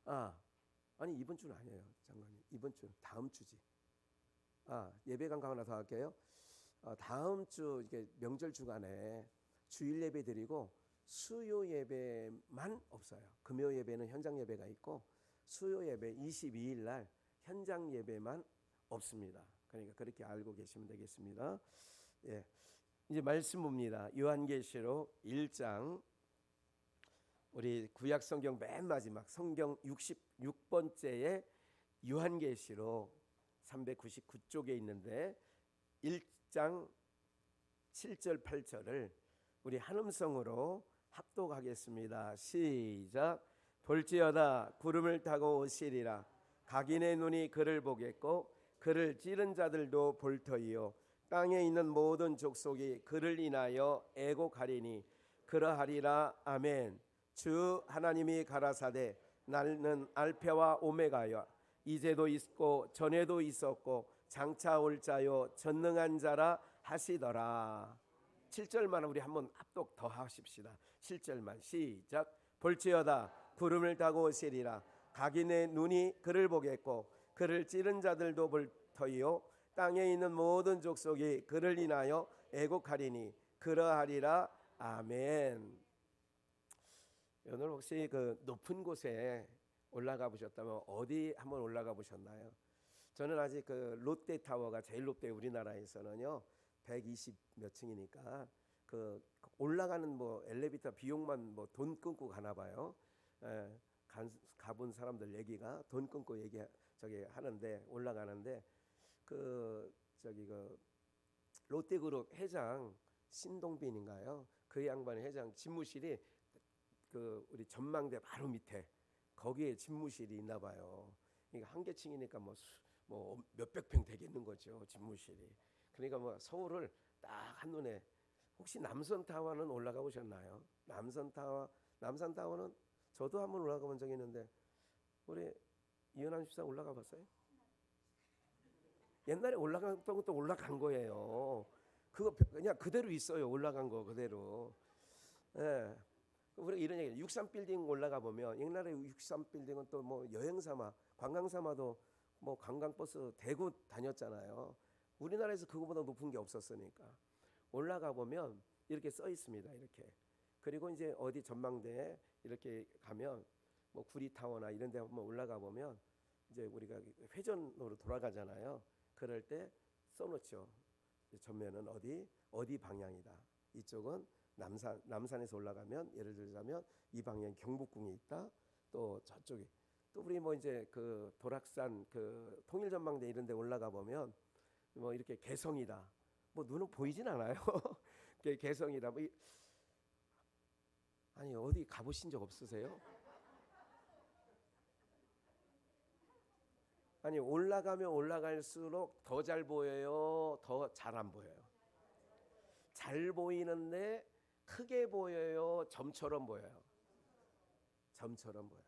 아니 이번 주는 아니에요, 장관님. 이번 주는 다음 주지. 예배 간거 하나 더 할게요. 다음 주 이게 명절 주간에 주일 예배 드리고 수요 예배만 없어요. 금요 예배는 현장 예배가 있고 수요 예배 22일 날 현장 예배만 없습니다. 그러니까 그렇게 알고 계시면 되겠습니다. 예. 이제 말씀 봅니다. 요한계시록 1장 우리 구약 성경 맨 마지막 성경 66번째에 요한계시록 399쪽에 있는데 1장 7절 8절을 우리 한음성으로 합독하겠습니다. 시작. 볼지어다 구름을 타고 오시리라. 각인의 눈이 그를 보겠고 그를 찌른 자들도 볼 터이요 땅에 있는 모든 족속이 그를 인하여 애곡하리니 그러하리라. 아멘. 주 하나님이 가라사대 나는 알파와 오메가여 이제도 있고 전에도 있었고 장차 올 자요 전능한 자라 하시더라. 7절만 우리 한번 합독 더 하십시다. 7절만 시작. 볼지어다 구름을 타고 오시리라. 각인의 눈이 그를 보겠고 그를 찌른 자들도 볼 터이요 땅에 있는 모든 족속이 그를 인하여 애곡하리니 그러하리라. 아멘. 오늘 혹시 그 높은 곳에 올라가 보셨다면 어디 한번 올라가 보셨나요? 저는 아직 그 롯데타워가 제일 높대 우리나라에서는요 120 몇 층이니까 그 올라가는 뭐 엘리베이터 비용만 뭐 돈 끊고 가나 봐요. 가본 사람들 얘기가 돈 끊고 저기 하는데 올라가는데 그 롯데그룹 회장 신동빈인가요? 그 양반의 회장 집무실이 그 우리 전망대 바로 밑에 거기에 집무실이 있나 봐요. 그러니까 한 개층이니까 뭐 몇백 평 되겠는 거죠 집무실이. 그러니까 뭐 서울을 딱 한눈에. 혹시 남선타워는 올라가 보셨나요? 남산타워는 저도 한번 올라가 본 적이 있는데 우리 이현환 집사 올라가 봤어요? 옛날에 올라갔던 것도 올라간 거예요. 그거 그냥 그대로 있어요. 올라간 거 그대로. 예. 우리가 이런 얘기 63빌딩 올라가 보면 옛날에 63빌딩은 또 뭐 여행 삼아 관광 삼아도 뭐 관광버스 대구 다녔잖아요. 우리나라에서 그거보다 높은 게 없었으니까 올라가 보면 이렇게 써 있습니다. 이렇게. 그리고 이제 어디 전망대에 이렇게 가면 뭐 구리타워나 이런 데 한번 올라가 보면 이제 우리가 회전으로 돌아가잖아요. 그럴 때 써놓죠. 전면은 어디 방향이다. 이쪽은 남산에서 올라가면 예를 들자면 이 방향 경복궁에 있다. 또 저쪽에 또 우리 뭐 이제 그 도락산 그 통일전망대 이런 데 올라가 보면 뭐 이렇게 개성이다. 뭐 눈은 보이진 않아요. 개성이다. 아니 어디 가보신 적 없으세요? 아니 올라가면 올라갈수록 더 잘 보여요? 더 잘 안 보여요? 잘 보이는데 크게 보여요? 점처럼 보여요? 점처럼 보여요.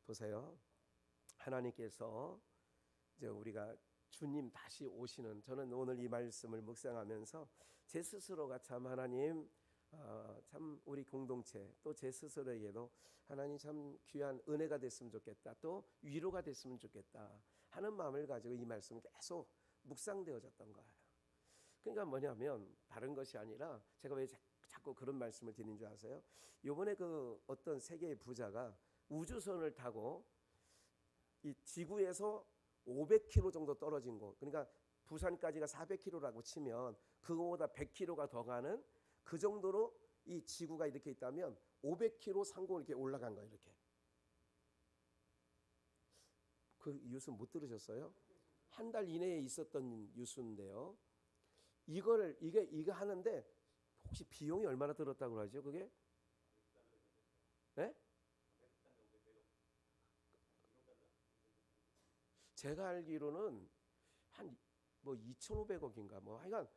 보세요. 하나님께서 이제 우리가 주님 다시 오시는, 저는 오늘 이 말씀을 묵상하면서 제 스스로가 참 하나님 참 우리 공동체 또 제 스스로에게도 하나님 참 귀한 은혜가 됐으면 좋겠다, 또 위로가 됐으면 좋겠다 하는 마음을 가지고 이 말씀은 계속 묵상되어졌던 거예요. 그러니까 뭐냐면 다른 것이 아니라 제가 왜 자꾸 그런 말씀을 드리는 줄 아세요? 이번에 그 어떤 세계의 부자가 우주선을 타고 이 지구에서 500km 정도 떨어진 곳, 그러니까 부산까지가 400km라고 치면 그거보다 100km가 더 가는 그 정도로 이 지구가 이렇게 있다면 500km 상공을 이렇게 올라간 거예요. 이렇게. 그 뉴스 못 들으셨어요? 한 달 이내에 있었던 뉴스인데요. 이거 하는데 혹시 비용이 얼마나 들었다고 하죠? 그게? 네? 제가 알기로는 한 뭐 2,500억인가 뭐 하여간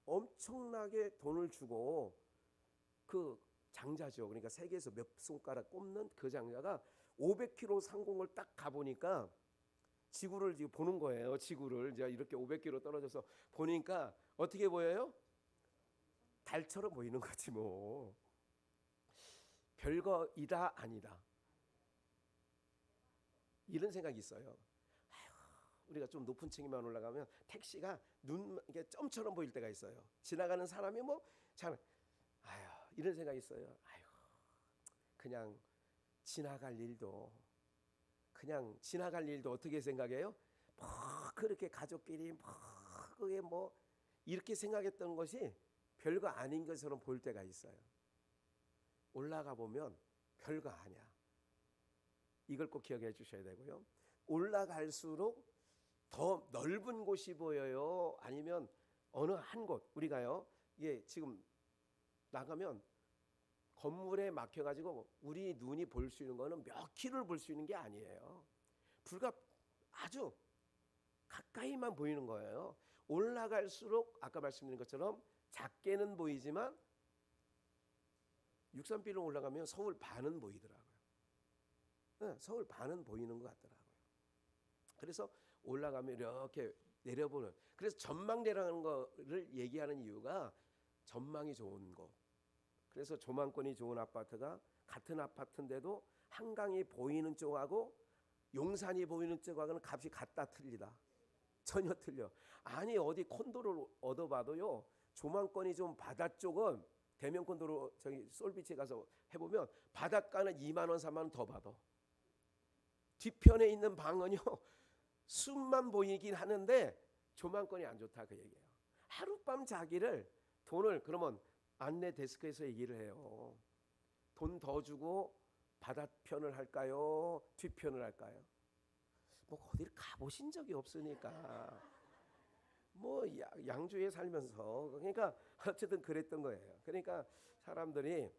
엄청나게 돈을 주고 그 장자죠. 그러니까 세계에서 몇 손가락 꼽는 그 장자가 500km 상공을 딱 가보니까 지구를 지금 보는 거예요. 지구를 이제 이렇게 500km 떨어져서 보니까 어떻게 보여요? 달처럼 보이는 거지 뭐. 별거이다 아니다. 이런 생각이 있어요. 우리가 좀 높은 층에만 올라가면 택시가 눈 이게 점처럼 보일 때가 있어요. 지나가는 사람이 잘 이런 생각이 있어요. 그냥 지나갈 일도 어떻게 생각해요? 그렇게 가족끼리 그게 이렇게 생각했던 것이 별거 아닌 것처럼 보일 때가 있어요. 올라가 보면 별거 아니야. 이걸 꼭 기억해 주셔야 되고요. 올라갈수록 더 넓은 곳이 보여요? 아니면 어느 한 곳, 우리가요, 지금 나가면 건물에 막혀가지고 우리 눈이 볼 수 있는 거는 몇 킬로를 볼 수 있는 게 아니에요. 불과 아주 가까이만 보이는 거예요. 올라갈수록 아까 말씀드린 것처럼 작게는 보이지만 63빌로 올라가면 서울 반은 보이더라고요. 서울 반은 보이는 것 같더라고요. 그래서 올라가면 이렇게 내려보는, 그래서 전망대라는 거를 얘기하는 이유가 전망이 좋은 곳. 그래서 조망권이 좋은 아파트가 같은 아파트인데도 한강이 보이는 쪽하고 용산이 보이는 쪽하고는 값이 같다 틀리다. 전혀 틀려. 아니 어디 콘도를 얻어봐도요, 조망권이 좀 바다 쪽은 대면 콘도로 저기 솔비치에 가서 해보면 바닷가는 2만 원 3만 원 더 받아. 뒤편에 있는 방은요 숲만 보이긴 하는데 조망권이 안 좋다 그 얘기예요. 하룻밤 자기를 돈을 그러면 안내 데스크에서 얘기를 해요. 돈 더 주고 바다편을 할까요? 뒤편을 할까요? 어디를 가보신 적이 없으니까 양주에 살면서 그러니까 어쨌든 그랬던 거예요. 그러니까 사람들이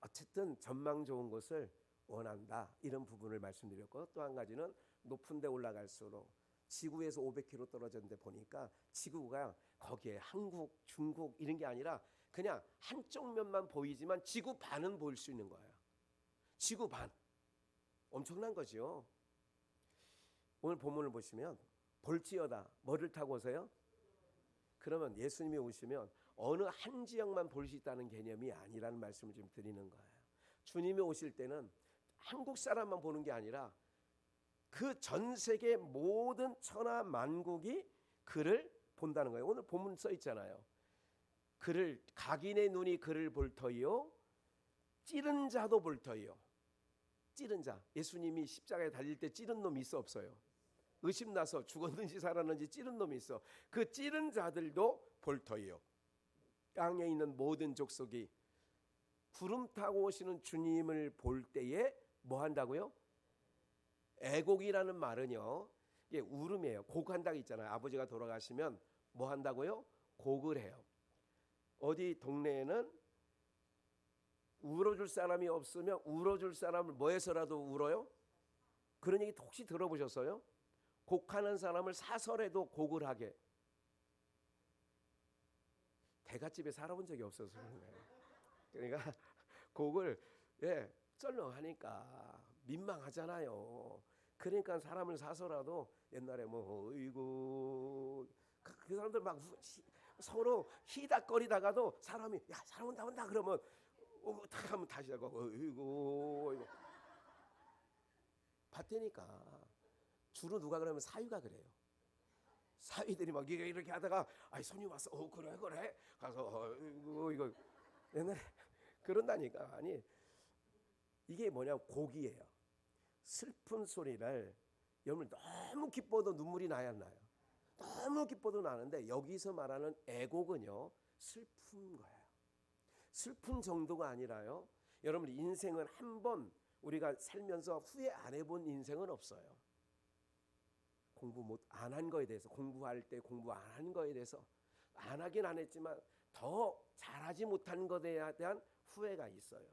어쨌든 전망 좋은 곳을 원한다 이런 부분을 말씀드렸고, 또 한 가지는 높은 데 올라갈수록 지구에서 500km 떨어졌는데 보니까 지구가 거기에 한국, 중국 이런 게 아니라 그냥 한쪽 면만 보이지만 지구 반은 볼 수 있는 거예요. 지구 반. 엄청난 거죠. 오늘 본문을 보시면 볼지어다 뭐를 타고 오세요? 그러면 예수님이 오시면 어느 한 지역만 볼 수 있다는 개념이 아니라는 말씀을 좀 드리는 거예요. 주님이 오실 때는 한국 사람만 보는 게 아니라 그 전 세계 모든 천하 만국이 그를 본다는 거예요. 오늘 본문 써 있잖아요. 그를 각인의 눈이 그를 볼 터이요 찌른 자도 볼 터이요. 찌른 자, 예수님이 십자가에 달릴 때 찌른 놈이 있어 없어요? 의심나서 죽었는지 살았는지 찌른 놈이 있어. 그 찌른 자들도 볼 터이요. 땅에 있는 모든 족속이 구름 타고 오시는 주님을 볼 때에 뭐 한다고요? 애곡이라는 말은요, 이게 울음이에요. 곡한다고 있잖아요. 아버지가 돌아가시면 뭐 한다고요? 곡을 해요. 어디 동네에는 울어줄 사람이 없으면 울어줄 사람을 뭐 해서라도 울어요? 그런 얘기 혹시 들어보셨어요? 곡하는 사람을 사설에도 곡을 하게. 대갓집에 살아본 적이 없어서 그런 거예요. 그러니까 곡을 썰렁하니까 민망하잖아요. 그러니까 사람을 사서라도 옛날에 어이구 그 사람들 막 서로 히닥거리다가도 사람이 야 사람 온다 그러면 탁 하면 다시 하고 어이구 봤다니까. 주로 누가 그러면 사위가 그래요. 사위들이 막 이렇게 하다가 아이 손님 왔어. 그래 가서 이거 옛날에 그런다니까. 아니 이게 뭐냐, 곡이에요. 슬픈 소리를 여러분 너무 기뻐도 눈물이 나야 안 나요? 너무 기뻐도 나는데 여기서 말하는 애곡은요 슬픈 거예요. 슬픈 정도가 아니라요, 여러분 인생은 한 번 우리가 살면서 후회 안 해본 인생은 없어요. 공부 안 한 거에 대해서, 공부할 때 공부 안 한 거에 대해서 안 하긴 안 했지만 더 잘하지 못한 것에 대한 후회가 있어요.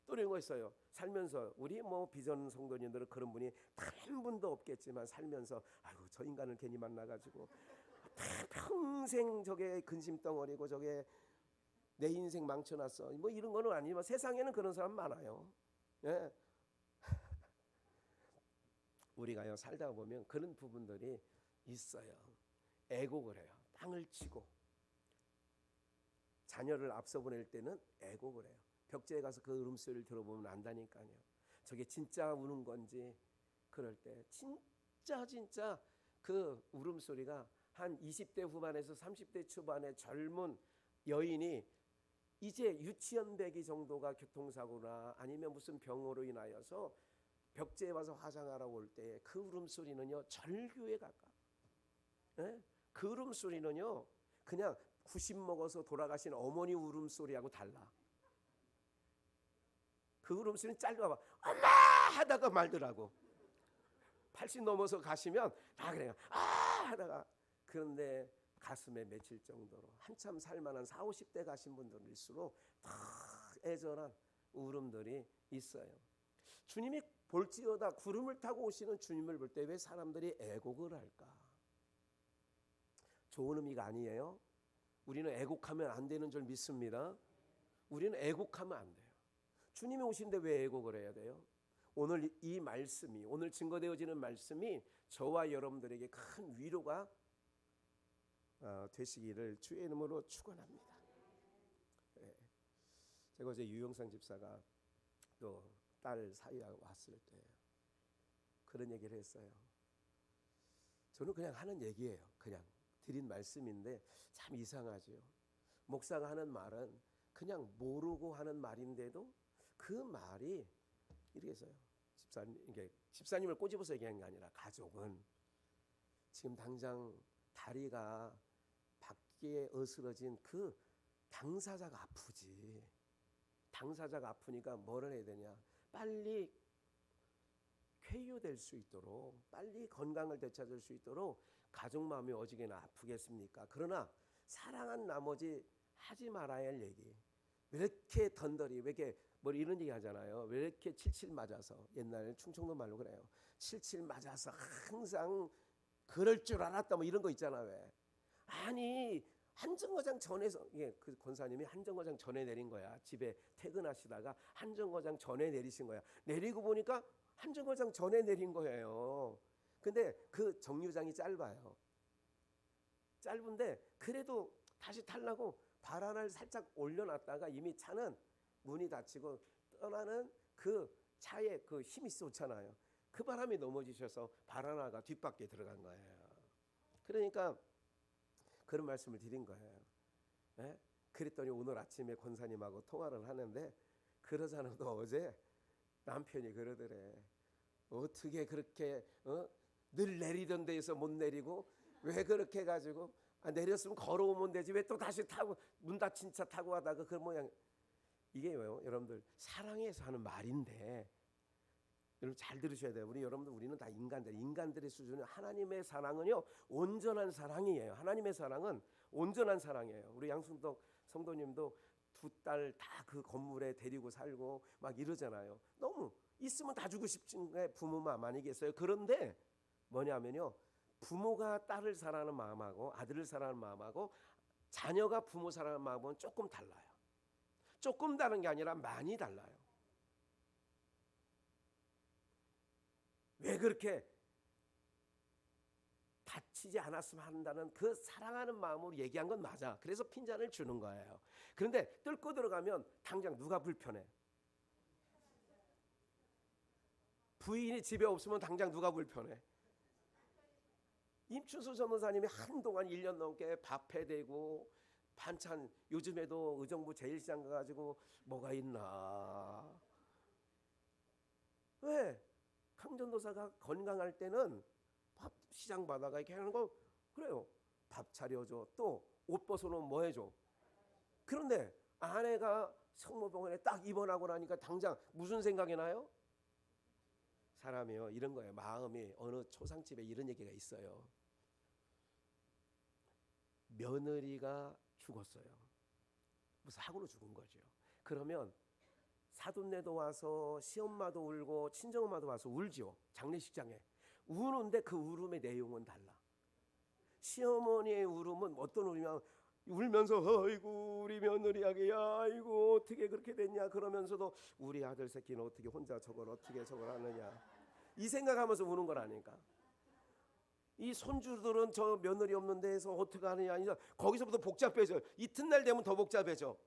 또 이런 거 있어요. 살면서 우리 비전 성도님들은 그런 분이 단 한 분도 없겠지만 살면서 아이고 저 인간을 괜히 만나가지고 평생 저게 근심 덩어리고 저게 내 인생 망쳐놨어 이런 거는 아니지만 세상에는 그런 사람 많아요. 예. 우리가요 살다 보면 그런 부분들이 있어요. 애곡을 해요. 땅을 치고 자녀를 앞서 보낼 때는 애곡을 해요. 벽지에 가서 그 울음소리를 들어보면 안다니까요. 저게 진짜 우는 건지 그럴 때 진짜 그 울음소리가 한 20대 후반에서 30대 초반의 젊은 여인이 이제 유치원배기 정도가 교통사고나 아니면 무슨 병으로 인하여서 벽제에 와서 화장하러 올 때 그 울음소리는요 절규에 가까워. 예? 그 울음소리는요 그냥 90 먹어서 돌아가신 어머니 울음소리하고 달라. 그 울음소리는 짧아봐. 엄마 하다가 말더라고. 80 넘어서 가시면 다 그래요. 아 하다가. 그런데 가슴에 맺힐 정도로 한참 살만한 40, 50대 가신 분들일수록 다 애절한 울음들이 있어요. 주님이 볼지어다 구름을 타고 오시는 주님을 볼 때 왜 사람들이 애곡을 할까? 좋은 의미가 아니에요. 우리는 애곡하면 안 되는 줄 믿습니다. 우리는 애곡하면 안 돼요. 주님이 오시는데 왜 애곡을 해야 돼요? 오늘 이 말씀이, 오늘 증거되어지는 말씀이 저와 여러분들에게 큰 위로가 되시기를 주의 이름으로 축원합니다. 네. 제가 어제 유영상 집사가 또 딸 사이하고 왔을 때 그런 얘기를 했어요. 저는 그냥 하는 얘기예요. 그냥 드린 말씀인데 참 이상하죠. 목사가 하는 말은 그냥 모르고 하는 말인데도 그 말이 이렇게 했어요. 집사님을 꼬집어서 얘기한 게 아니라 가족은 지금 당장 다리가 밖에 어스러진 그 당사자가 아프지. 당사자가 아프니까 뭐를 해야 되냐. 빨리 쾌유될 수 있도록, 빨리 건강을 되찾을 수 있도록 가족 마음이 어지게나 아프겠습니까? 그러나 사랑한 나머지 하지 말아야 할 얘기. 왜 이렇게 던더리, 왜 이렇게 뭐 이런 얘기 하잖아요. 왜 이렇게 칠칠 맞아서, 옛날에 충청도 말로 그래요. 칠칠 맞아서 항상 그럴 줄 알았다 뭐 이런 거 있잖아요. 왜? 아니 한정거장 전에서, 그 권사님이 한정거장 전에 내린 거야. 집에 퇴근하시다가 한정거장 전에 내리신 거야. 내리고 보니까 한정거장 전에 내린 거예요. 근데 그 정류장이 짧아요. 짧은데 그래도 다시 타려고 발 하나를 살짝 올려놨다가 이미 차는 문이 닫히고 떠나는 그 차에 그 힘이 쏟잖아요. 그 바람이 넘어지셔서 발 하나가 뒷바퀴에 들어간 거예요. 그러니까 그런 말씀을 드린 거예요. 예? 그랬더니 오늘 아침에 권사님하고 통화를 하는데 그러잖아도 어제 남편이 그러더래. 어떻게 그렇게 늘 내리던 데에서 못 내리고 왜 그렇게 해가지고 내렸으면 걸어오면 되지 왜 또 다시 타고 문 닫힌 차 타고 가다가 그 모양. 이게요 여러분들 사랑해서 하는 말인데 여러분 잘 들으셔야 돼요. 우리는 다 인간들의 수준은 하나님의 사랑은요 온전한 사랑이에요. 하나님의 사랑은 온전한 사랑이에요. 우리 양순덕 성도님도 두 딸 다 그 건물에 데리고 살고 막 이러잖아요. 너무 있으면 다 주고 싶은 게 부모 마음 아니겠어요? 그런데 뭐냐면요 부모가 딸을 사랑하는 마음하고 아들을 사랑하는 마음하고 자녀가 부모 사랑하는 마음은 조금 달라요. 조금 다른 게 아니라 많이 달라요. 왜 그렇게 다치지 않았으면 한다는 그 사랑하는 마음으로 얘기한 건 맞아. 그래서 핀잔을 주는 거예요. 그런데 뚫고 들어가면 당장 누가 불편해? 부인이 집에 없으면 당장 누가 불편해? 임춘수 전도사님이 한동안 1년 넘게 밥해 대고 반찬 요즘에도 의정부 제일시장 가가지고 뭐가 있나? 왜? 강전도사가 건강할 때는 밥 시장 받아가 이렇게 하는 거 그래요. 밥 차려줘. 또 옷 벗어놓으면 뭐 해줘? 그런데 아내가 성모병원에 딱 입원하고 나니까 당장 무슨 생각이 나요? 사람이요 이런 거예요. 마음이 어느 초상집에 이런 얘기가 있어요. 며느리가 죽었어요. 무슨 사고로 죽은 거죠. 그러면 사돈네도 와서 시엄마도 울고 친정엄마도 와서 울죠. 장례식장에 우는데 그 울음의 내용은 달라. 시어머니의 울음은 어떤 울음이냐 울면서 아이고 우리 며느리 아기야 아이고 어떻게 그렇게 됐냐 그러면서도 우리 아들 새끼는 어떻게 혼자 저걸 하느냐 이 생각하면서 우는 건 아닐까. 이 손주들은 저 며느리 없는 데에서 어떻게 하느냐 거기서부터 복잡해져. 이튿날 되면 더 복잡해져.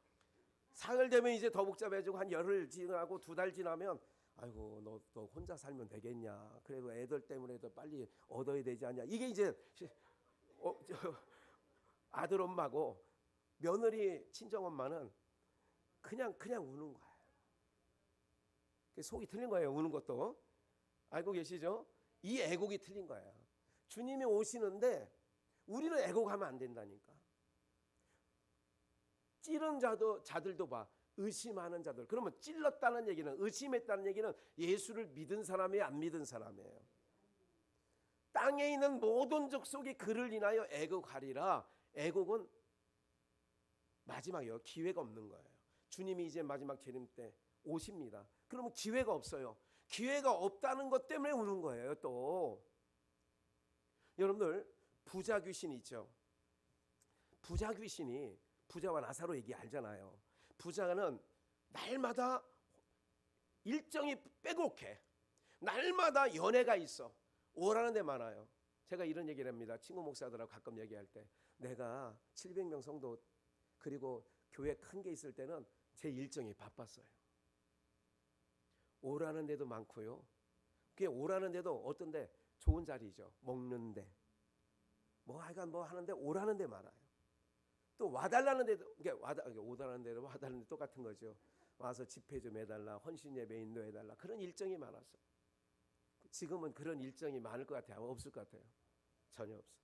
사흘 되면 이제 더 복잡해지고 한 열흘 지나고 2달 지나면 아이고 너 혼자 살면 되겠냐? 그래도 애들 때문에도 빨리 얻어야 되지 않냐? 이게 이제 아들 엄마고 며느리 친정 엄마는 그냥 우는 거예요. 속이 틀린 거예요. 우는 것도 알고 계시죠? 이 애곡이 틀린 거예요. 주님이 오시는데 우리는 애곡하면 안 된다니까. 찌른 자들도 봐. 의심하는 자들. 그러면 찔렀다는 얘기는, 의심했다는 얘기는 예수를 믿은 사람이에요, 안 믿은 사람이에요? 땅에 있는 모든 족속이 그를 인하여 애곡하리라. 애곡은 마지막이에요. 기회가 없는 거예요. 주님이 이제 마지막 재림 때 오십니다. 그러면 기회가 없어요. 기회가 없다는 것 때문에 우는 거예요. 또 여러분들 부자 귀신이 있죠. 부자 귀신이, 부자와 나사로 얘기 알잖아요. 부자는 날마다 일정이 빼곡해. 날마다 연애가 있어. 오라는 데 많아요. 제가 이런 얘기를 합니다. 친구 목사들하고 가끔 얘기할 때, 내가 700명 성도 그리고 교회 큰 게 있을 때는 제 일정이 바빴어요. 오라는 데도 많고요. 그게 오라는 데도 어떤 데 좋은 자리죠. 먹는데 뭐 하여간 뭐 하는데 오라는 데 많아요. 또 와달라는 데도, 오달라는 데도 와달라는 데 똑같은 거죠. 와서 집회 좀 해달라, 헌신 예배 인도해달라, 그런 일정이 많았어. 지금은 그런 일정이 많을 것 같아요? 없을 것 같아요? 전혀 없어.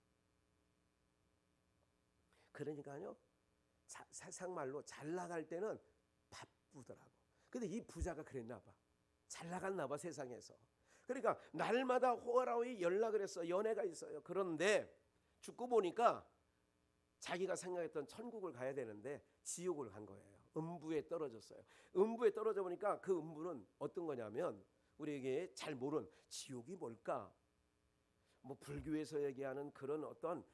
그러니까요, 세상 말로 잘 나갈 때는 바쁘더라고. 근데 이 부자가 그랬나 봐. 잘 나갔나 봐, 세상에서. 그러니까 날마다 호라호이 연락을 했어. 연애가 있어요. 그런데 죽고 보니까 자기가 생각했던 천국을 가야 되는데 지옥을 간 거예요. 음부에 떨어졌어요. 음부에 떨어져 보니까 그 음부는 어떤 거냐면, 우리에게 잘 모르는, 지옥이 뭘까? 뭐 불교에서 얘기하는 그런 어떤,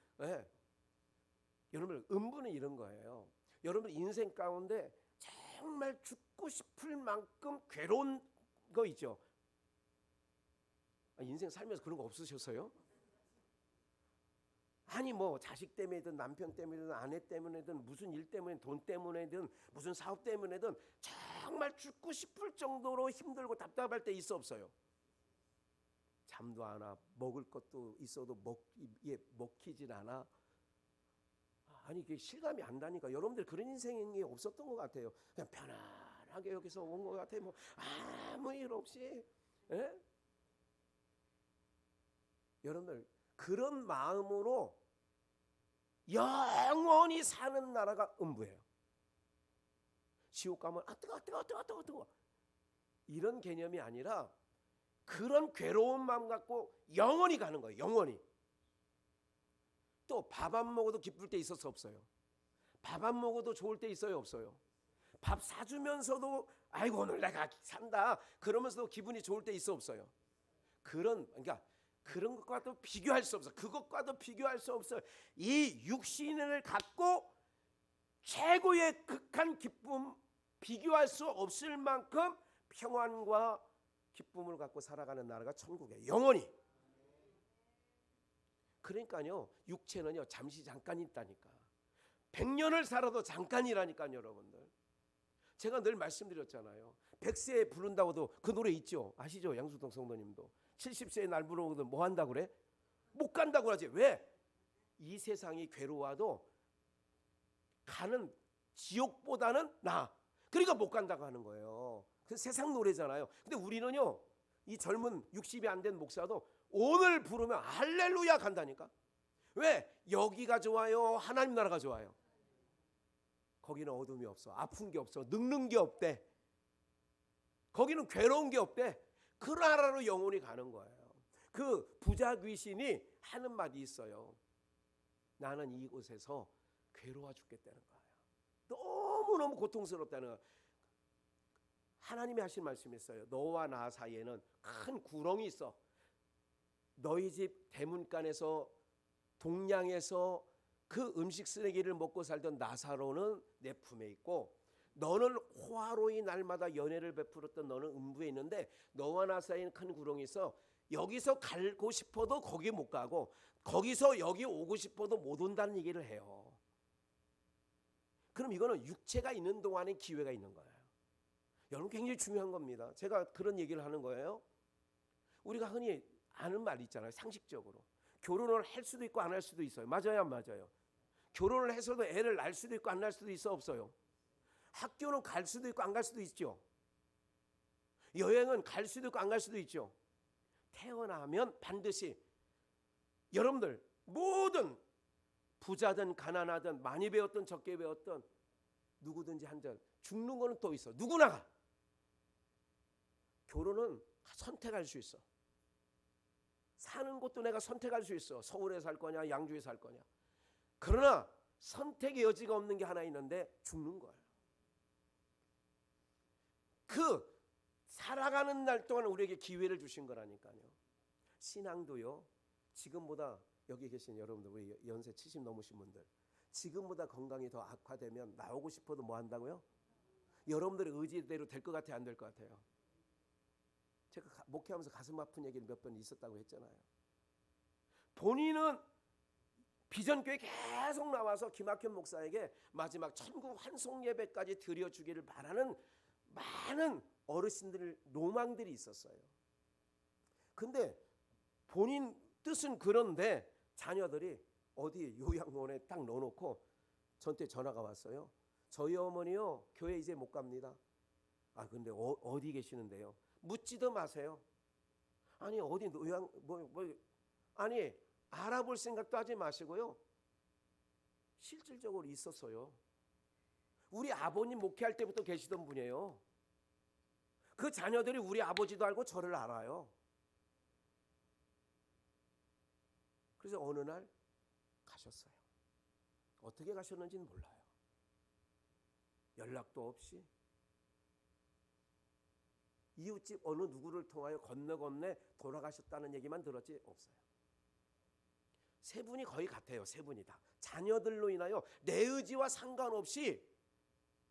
여러분 음부는 이런 거예요. 여러분 인생 가운데 정말 죽고 싶을 만큼 괴로운 거 있죠. 인생 살면서 그런 거 없으셨어요? 아니 뭐 자식 때문에든 남편 때문에든 아내 때문에든 무슨 일 때문에, 돈 때문에든 무슨 사업 때문에든 정말 죽고 싶을 정도로 힘들고 답답할 때 있어 없어요? 잠도 안 와. 먹을 것도 있어도 먹히질 않아. 아니 이게 실감이 안 나니까 여러분들 그런 인생이 없었던 것 같아요. 그냥 편안하게 여기서 온 것 같아요. 뭐 아무 일 없이. 예? 여러분들 그런 마음으로 영원히 사는 나라가 음부예요. 지옥 가면 뜨거 이런 개념이 아니라 그런 괴로운 마음 갖고 영원히 가는 거예요. 영원히. 또 밥 안 먹어도 기쁠 때 있었어 없어요? 밥 안 먹어도 좋을 때 있어요 없어요? 밥 사주면서도 아이고 오늘 내가 산다 그러면서도 기분이 좋을 때 있어 없어요? 그러니까 그런 것과도 비교할 수 없어. 그것과도 비교할 수 없어. 이 육신을 갖고 최고의 극한 기쁨, 비교할 수 없을 만큼 평안과 기쁨을 갖고 살아가는 나라가 천국이에요. 영원히. 그러니까요, 육체는요 잠시 잠깐 있다니까. 100년을 살아도 잠깐이라니까요, 여러분들. 제가 늘 말씀드렸잖아요. 100세에 부른다고도 그 노래 있죠. 아시죠? 양수동 성도님도 70세에 날 부르거든 뭐 한다고 그래? 못 간다고 하지. 왜? 이 세상이 괴로워도 가는 지옥보다는 나아. 그러니까 못 간다고 하는 거예요. 그 세상 노래잖아요. 근데 우리는요, 이 젊은 60이 안 된 목사도 오늘 부르면 할렐루야 간다니까. 왜? 여기가 좋아요? 하나님 나라가 좋아요? 거기는 어둠이 없어. 아픈 게 없어. 늙는 게 없대. 거기는 괴로운 게 없대. 그 나라로 영원히 가는 거예요. 그 부자 귀신이 하는 말이 있어요. 나는 이곳에서 괴로워 죽겠다는 거예요. 너무너무 고통스럽다는 거예요. 하나님이 하신 말씀이 있어요. 너와 나 사이에는 큰 구렁이 있어. 너희 집 대문간에서 동양에서 그 음식 쓰레기를 먹고 살던 나사로는 내 품에 있고, 너는 호화로이 날마다 연애를 베풀었던 너는 음부에 있는데, 너와 나 사이에는 큰 구렁이 있어. 여기서 가고 싶어도 거기 못 가고, 거기서 여기 오고 싶어도 못 온다는 얘기를 해요. 그럼 이거는 육체가 있는 동안에 기회가 있는 거예요. 여러분 굉장히 중요한 겁니다. 제가 그런 얘기를 하는 거예요. 우리가 흔히 아는 말이 있잖아요. 상식적으로. 결혼을 할 수도 있고 안 할 수도 있어요. 맞아요, 안 맞아요? 결혼을 해서도 애를 낳을 수도 있고 안 낳을 수도 있어, 없어요? 학교는 갈 수도 있고 안 갈 수도 있죠. 여행은 갈 수도 있고 안 갈 수도 있죠. 태어나면 반드시 여러분들 모든 부자든 가난하든 많이 배웠든 적게 배웠든 누구든지 한잔 죽는 거는 또 있어. 누구나. 결혼은 선택할 수 있어. 사는 곳도 내가 선택할 수 있어. 서울에 살 거냐 양주에 살 거냐. 그러나 선택의 여지가 없는 게 하나 있는데 죽는 거예요. 그 살아가는 날 동안 우리에게 기회를 주신 거라니까요. 신앙도요. 지금보다 여기 계신 여러분들, 우리 연세 70 넘으신 분들, 지금보다 건강이 더 악화되면 나오고 싶어도 뭐 한다고요? 여러분들의 의지대로 될 것 같아요, 안 될 것 같아요? 제가 목회하면서 가슴 아픈 얘기를 몇 번 있었다고 했잖아요. 본인은 비전교회 계속 나와서 김학현 목사에게 마지막 천국 환송 예배까지 드려주기를 바라는 많은 어르신들 로망들이 있었어요. 근데 본인 뜻은 그런데 자녀들이 어디 요양원에 딱 넣어놓고 저한테 전화가 왔어요. 저희 어머니요 교회 이제 못 갑니다. 아 근데 어디 계시는데요? 묻지도 마세요. 아니 어디 요양 아니 알아볼 생각도 하지 마시고요. 실질적으로 있었어요. 우리 아버님 목회할 때부터 계시던 분이에요. 그 자녀들이 우리 아버지도 알고 저를 알아요. 그래서 어느 날 가셨어요. 어떻게 가셨는지는 몰라요. 연락도 없이 이웃집 어느 누구를 통하여 건너건너 돌아가셨다는 얘기만 들었지 없어요. 세 분이 거의 같아요. 세 분이 다 자녀들로 인하여 내 의지와 상관없이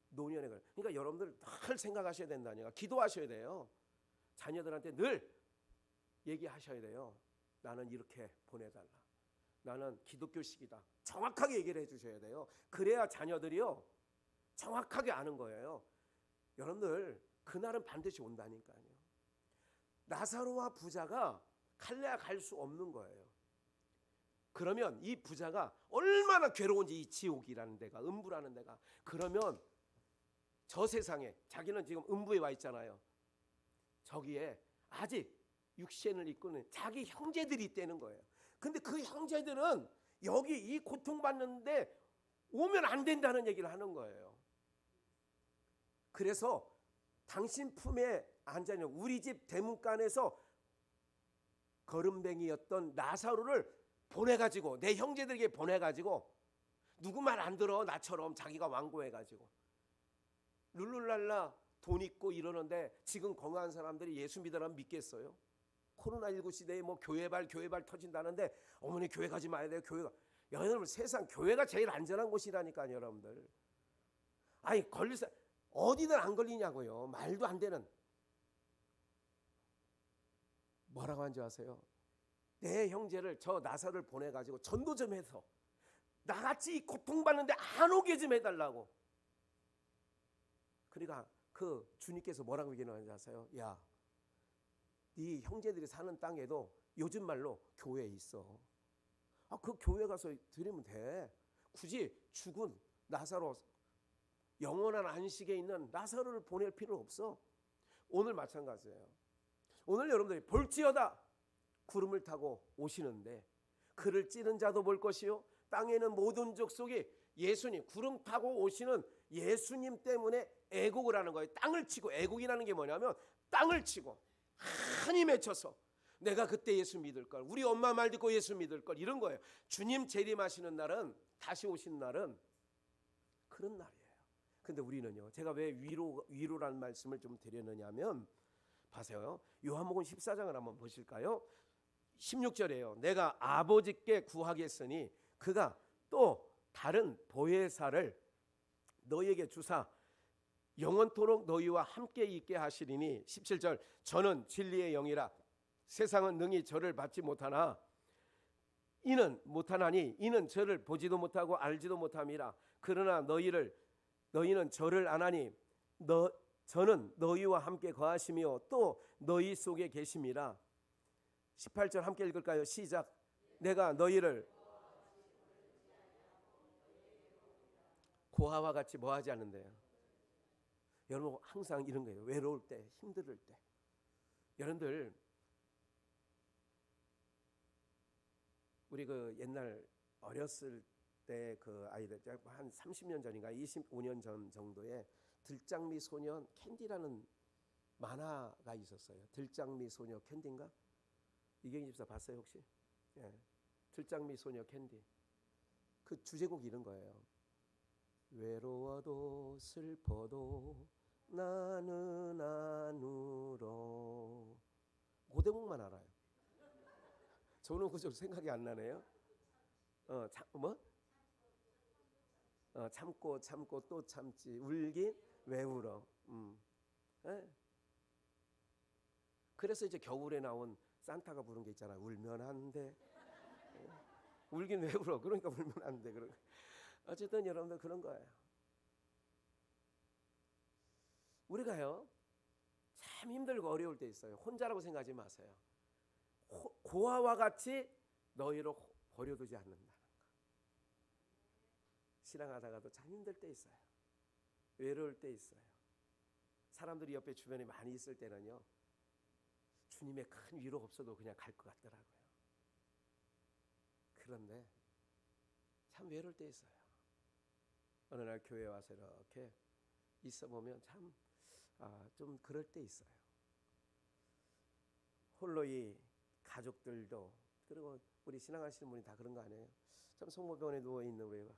노년에 걸려. 그러니까 여러분들 늘 생각하셔야 된다니까. 기도하셔야 돼요. 자녀들한테 늘 얘기하셔야 돼요. 나는 이렇게 보내달라. 나는 기독교식이다. 정확하게 얘기를 해주셔야 돼요. 그래야 자녀들이요 정확하게 아는 거예요. 여러분들 그날은 반드시 온다니까요. 나사로와 부자가 갈래야 갈 수 없는 거예요. 그러면 이 부자가 얼마나 괴로운지, 이 지옥이라는 데가, 음부라는 데가. 그러면 저 세상에 자기는 지금 음부에 와 있잖아요. 저기에 아직 육신을 입고는 자기 형제들이 있다는 거예요. 근데 그 형제들은 여기 이 고통받는데 오면 안 된다는 얘기를 하는 거예요. 그래서 당신 품에 앉아있는 우리 집 대문간에서 거름뱅이였던 나사로를 보내가지고, 내 형제들에게 보내가지고, 누구 말 안 들어 나처럼 자기가 완고해가지고 룰루랄라 돈 있고 이러는데 지금 건강한 사람들이 예수 믿으라면 믿겠어요? 코로나19 시대에 뭐 교회발 터진다는데 어머니 교회 가지 마야 돼요. 교회가, 여러분 세상 교회가 제일 안전한 곳이라니까요. 여러분들 아니 걸릴사 어디든 안 걸리냐고요. 말도 안 되는. 뭐라고 한지 아세요? 내 형제를 저 나사를 보내가지고 전도 좀 해서 나같이 고통받는데 안 오게 좀 해달라고. 그러니까 그 주님께서 뭐라고 얘기하는지 아세요? 야, 네 형제들이 사는 땅에도 요즘 말로 교회 있어. 그 교회 가서 드리면 돼. 굳이 죽은 나사로, 영원한 안식에 있는 나사로를 보낼 필요 없어. 오늘 마찬가지예요. 오늘 여러분들이 볼지어다 구름을 타고 오시는데 그를 찌른 자도 볼 것이요 땅에는 모든 족속이 예수님, 구름 타고 오시는 예수님 때문에 애곡을 하는 거예요. 땅을 치고, 애곡이라는 게 뭐냐면 땅을 치고 한이 맺혀서 내가 그때 예수 믿을 걸, 우리 엄마 말 듣고 예수 믿을 걸, 이런 거예요. 주님 재림하시는 날은, 다시 오신 날은 그런 날이에요. 근데 우리는요, 제가 왜 위로라는 말씀을 좀 드렸느냐면, 봐세요. 요한복음 14장을 한번 보실까요? 16절이에요. 내가 아버지께 구하겠으니 그가 또 다른 보혜사를 너희에게 주사 영원토록 너희와 함께 있게 하시리니, 17절, 저는 진리의 영이라 세상은 능히 저를 받지 못하나 이는 못하나니 이는 저를 보지도 못하고 알지도 못함이라. 그러나 너희는 저를 아나니 저는 너희와 함께 거하시며 또 너희 속에 계심이라. 18절 함께 읽을까요? 시작. 내가 너희를 고아와 같이 뭐 하지 않는데요. 여러분 항상 이런 거예요. 외로울 때, 힘들 때. 여러분들 우리 그 옛날 어렸을 때 그 아이들 한 30년 전인가 25년 전 정도에 들장미 소녀 캔디라는 만화가 있었어요. 들장미 소녀 캔디인가? 이경희 집사 봤어요 혹시? 예. 들장미 소녀 캔디. 그 주제곡 이런 거예요. 외로워도 슬퍼도 나는 안 울어. 그 대목만 알아요. 저는 그저 생각이 안 나네요. 참고 참고 또 참지 울긴 왜 울어. 예. 그래서 이제 겨울에 나온 산타가 부른 게 있잖아. 울면 안 돼. 울긴 왜 울어. 그러니까 울면 안 돼. 어쨌든 여러분들 그런 거예요. 우리가요 참 힘들고 어려울 때 있어요. 혼자라고 생각하지 마세요. 고아와 같이 너희를 버려두지 않는다는 거. 신앙하다가도 참 힘들 때 있어요. 외로울 때 있어요. 사람들이 옆에 주변에 많이 있을 때는요 주님의 큰 위로 없어도 그냥 갈 것 같더라고요. 그런데 참 외로울 때 있어요. 어느 날 교회에 와서 이렇게 있어 보면 참 좀 그럴 때 있어요. 홀로이 가족들도, 그리고 우리 신앙하시는 분이 다 그런 거 아니에요? 참 성모병원에 누워 있는 우리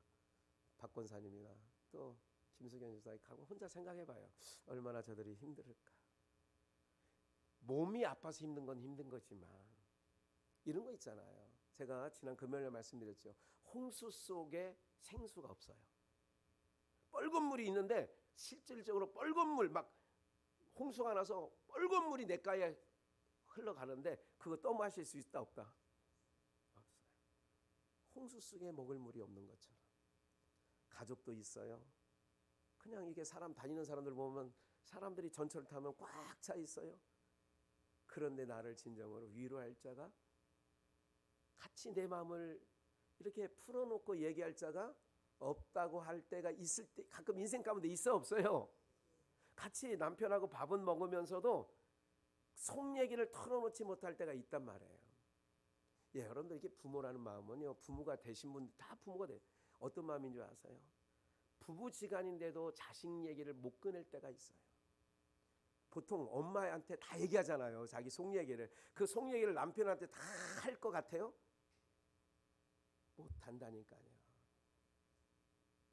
박 권사님이나 또 김수경 집사님 가고 혼자 생각해봐요. 얼마나 저들이 힘들을까. 몸이 아파서 힘든 건 힘든 거지만 이런 거 있잖아요. 제가 지난 금요일에 말씀드렸죠. 홍수 속에 생수가 없어요. 뻘건 물이 있는데 실질적으로 뻘건 물, 막 홍수가 나서 뻘건 물이 냇가에 흘러가는데 그거 떠마실 수 있다 없다? 없어요. 홍수 속에 먹을 물이 없는 것처럼 가족도 있어요. 그냥 이게 사람 다니는 사람들 보면 사람들이 전철 타면 꽉 차 있어요. 그런데 나를 진정으로 위로할 자가, 같이 내 마음을 이렇게 풀어놓고 얘기할 자가 없다고 할 때가 있을 때 가끔 인생 가운데 있어 없어요? 같이 남편하고 밥은 먹으면서도 속 얘기를 털어놓지 못할 때가 있단 말이에요. 예, 여러분들 이게 부모라는 마음은요, 부모가 되신 분들 다 부모가 돼. 어떤 마음인 줄 아세요? 부부지간인데도 자식 얘기를 못 꺼낼 때가 있어요. 보통 엄마한테 다 얘기하잖아요. 자기 속 얘기를. 그 속 얘기를 남편한테 다 할 것 같아요? 못 한다니까요.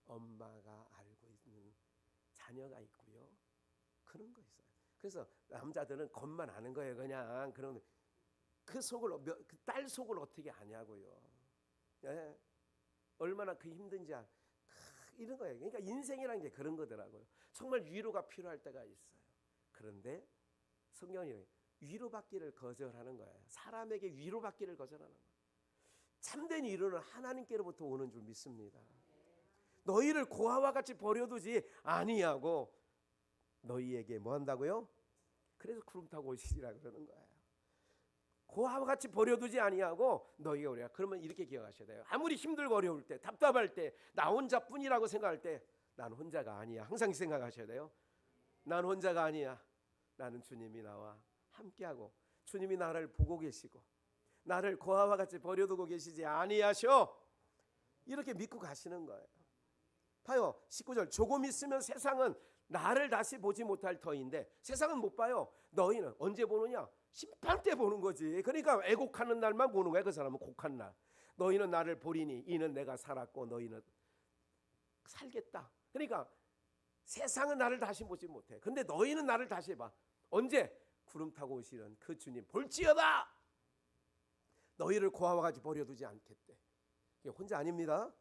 엄마가 알고 있는 자녀가 있고요. 그런 거 있어요. 그래서 남자들은 겉만 아는 거예요. 그냥 그런 그 속을, 그 딸 속을 어떻게 아냐고요. 예? 얼마나 그 힘든지 이런 거예요. 그러니까 인생이라는 게 그런 거더라고요. 정말 위로가 필요할 때가 있어요. 그런데 성경이 위로받기를 거절하는 거예요. 사람에게 위로받기를 거절하는 거예요. 참된 위로는 하나님께로부터 오는 줄 믿습니다. 너희를 고아와 같이 버려두지 아니하고 너희에게 뭐 한다고요? 그래서 구름 타고 오시리라 그러는 거예요. 고아와 같이 버려두지 아니하고 너희가 오리라. 그러면 이렇게 기억하셔야 돼요. 아무리 힘들고 어려울 때, 답답할 때, 나 혼자뿐이라고 생각할 때, 난 혼자가 아니야. 항상 생각하셔야 돼요. 난 혼자가 아니야. 나는 주님이 나와 함께하고 주님이 나를 보고 계시고 나를 고아와 같이 버려두고 계시지 아니하셔. 이렇게 믿고 가시는 거예요. 봐요. 19절. 조금 있으면 세상은 나를 다시 보지 못할 터인데, 세상은 못 봐요. 너희는 언제 보느냐? 심판 때 보는 거지. 그러니까 애곡하는 날만 보는 거야. 그 사람은 곡한 날. 너희는 나를 보리니 이는 내가 살았고 너희는 살겠다. 그러니까 세상은 나를 다시 보지 못해. 근데 너희는 나를 다시 봐. 언제? 구름 타고 오시는 그 주님 볼지어다. 너희를 고아와 같이 버려두지 않겠대. 혼자 아닙니다.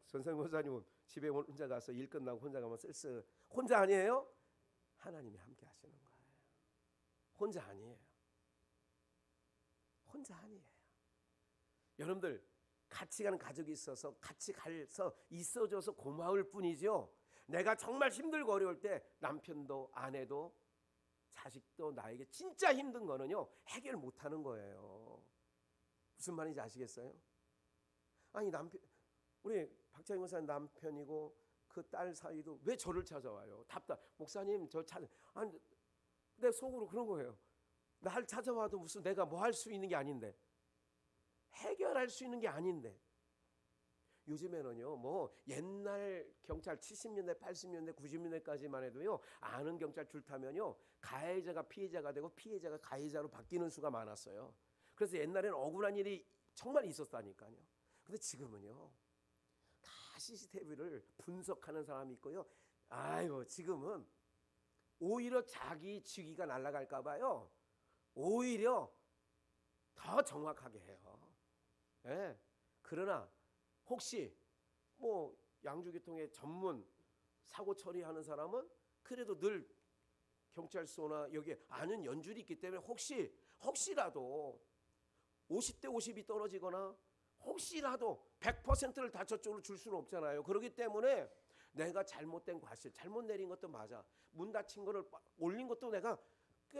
선생 목사님은 집에 혼자 가서 일 끝나고 혼자 가면 쓸쓸. 혼자 아니에요? 하나님이 함께 하시는 거예요. 혼자 아니에요. 혼자 아니에요. 여러분들 같이 가는 가족이 있어서 같이 가서 있어줘서 고마울 뿐이죠. 내가 정말 힘들고 어려울 때 남편도 아내도 자식도 나에게 진짜 힘든 거는요, 해결 못하는 거예요. 무슨 말인지 아시겠어요? 아니 남편, 우리 박찬희 목사님 남편이고 그 딸 사이도 왜 저를 찾아와요? 목사님 저 찾아. 아니 내 속으로 그런 거예요. 날 찾아와도 무슨 내가 뭐 할 수 있는 게 아닌데, 해결할 수 있는 게 아닌데. 요즘에는요, 뭐 옛날 경찰 70년대, 80년대, 90년대까지만 해도요, 아는 경찰 줄 타면요, 가해자가 피해자가 되고 피해자가 가해자로 바뀌는 수가 많았어요. 그래서 옛날에는 억울한 일이 정말 있었다니까요. 근데 지금은요, 다 CCTV를 분석하는 사람이 있고요. 아이고, 지금은 오히려 자기 직위가 날아갈까 봐요. 오히려 더 정확하게 해요. 예. 그러나 혹시 뭐 양주교통의 전문 사고 처리하는 사람은 그래도 늘 경찰서나 여기 아는 연줄이 있기 때문에 혹시라도 50대 50이 떨어지거나 혹시라도 100%를 다 저쪽으로 줄 수는 없잖아요. 그렇기 때문에 내가 잘못된 과실, 잘못 내린 것도 맞아. 문 닫힌 거를 올린 것도 내가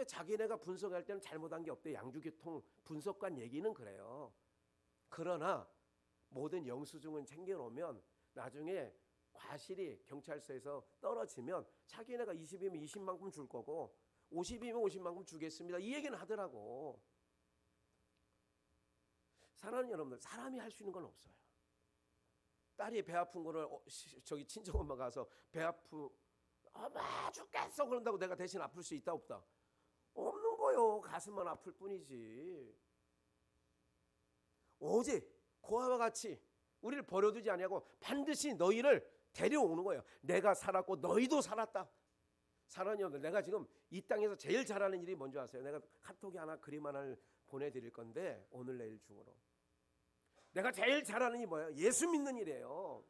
자기네가 분석할 때는 잘못한 게 없대. 양주교통 분석관 얘기는 그래요. 그러나 모든 영수증은 챙겨놓으면 나중에 과실이 경찰서에서 떨어지면 자기네가 20이면 20만큼 줄 거고 50이면 50만큼 주겠습니다. 이 얘기는 하더라고. 사랑하는 여러분들, 사람이 할 수 있는 건 없어요. 딸이 배 아픈 거를 저기 친정엄마 가서 배 아프 엄마 죽겠어 그런다고 내가 대신 아플 수 있다 없다? 없는 거요. 가슴만 아플 뿐이지. 오직 고아와 같이 우리를 버려두지 아니하고 반드시 너희를 데려오는 거예요. 내가 살았고 너희도 살았다. 사랑하는 여러분들, 내가 지금 이 땅에서 제일 잘하는 일이 뭔지 아세요? 내가 카톡에 하나 그림 하나를 보내드릴 건데 오늘 내일 중으로 내가 제일 잘하는 일이 뭐예요? 예수 믿는 일이에요.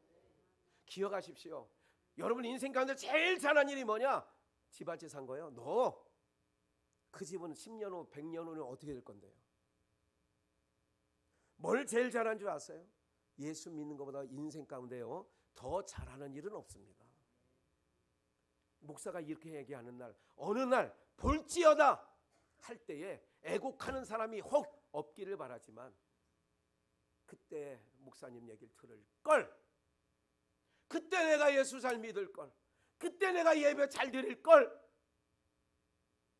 기억하십시오. 여러분 인생 가운데 제일 잘하는 일이 뭐냐? 집 한 채 산 거예요. 너 그 집은 10년 후 100년 후는 어떻게 될 건데요? 뭘 제일 잘하는 줄 아세요? 예수 믿는 것보다 인생 가운데요 더 잘하는 일은 없습니다. 목사가 이렇게 얘기하는 날, 어느 날 볼지어다 할 때에 애곡하는 사람이 혹 없기를 바라지만 그때 목사님 얘기를 들을 걸, 그때 내가 예수 잘 믿을 걸, 그때 내가 예배 잘 드릴 걸,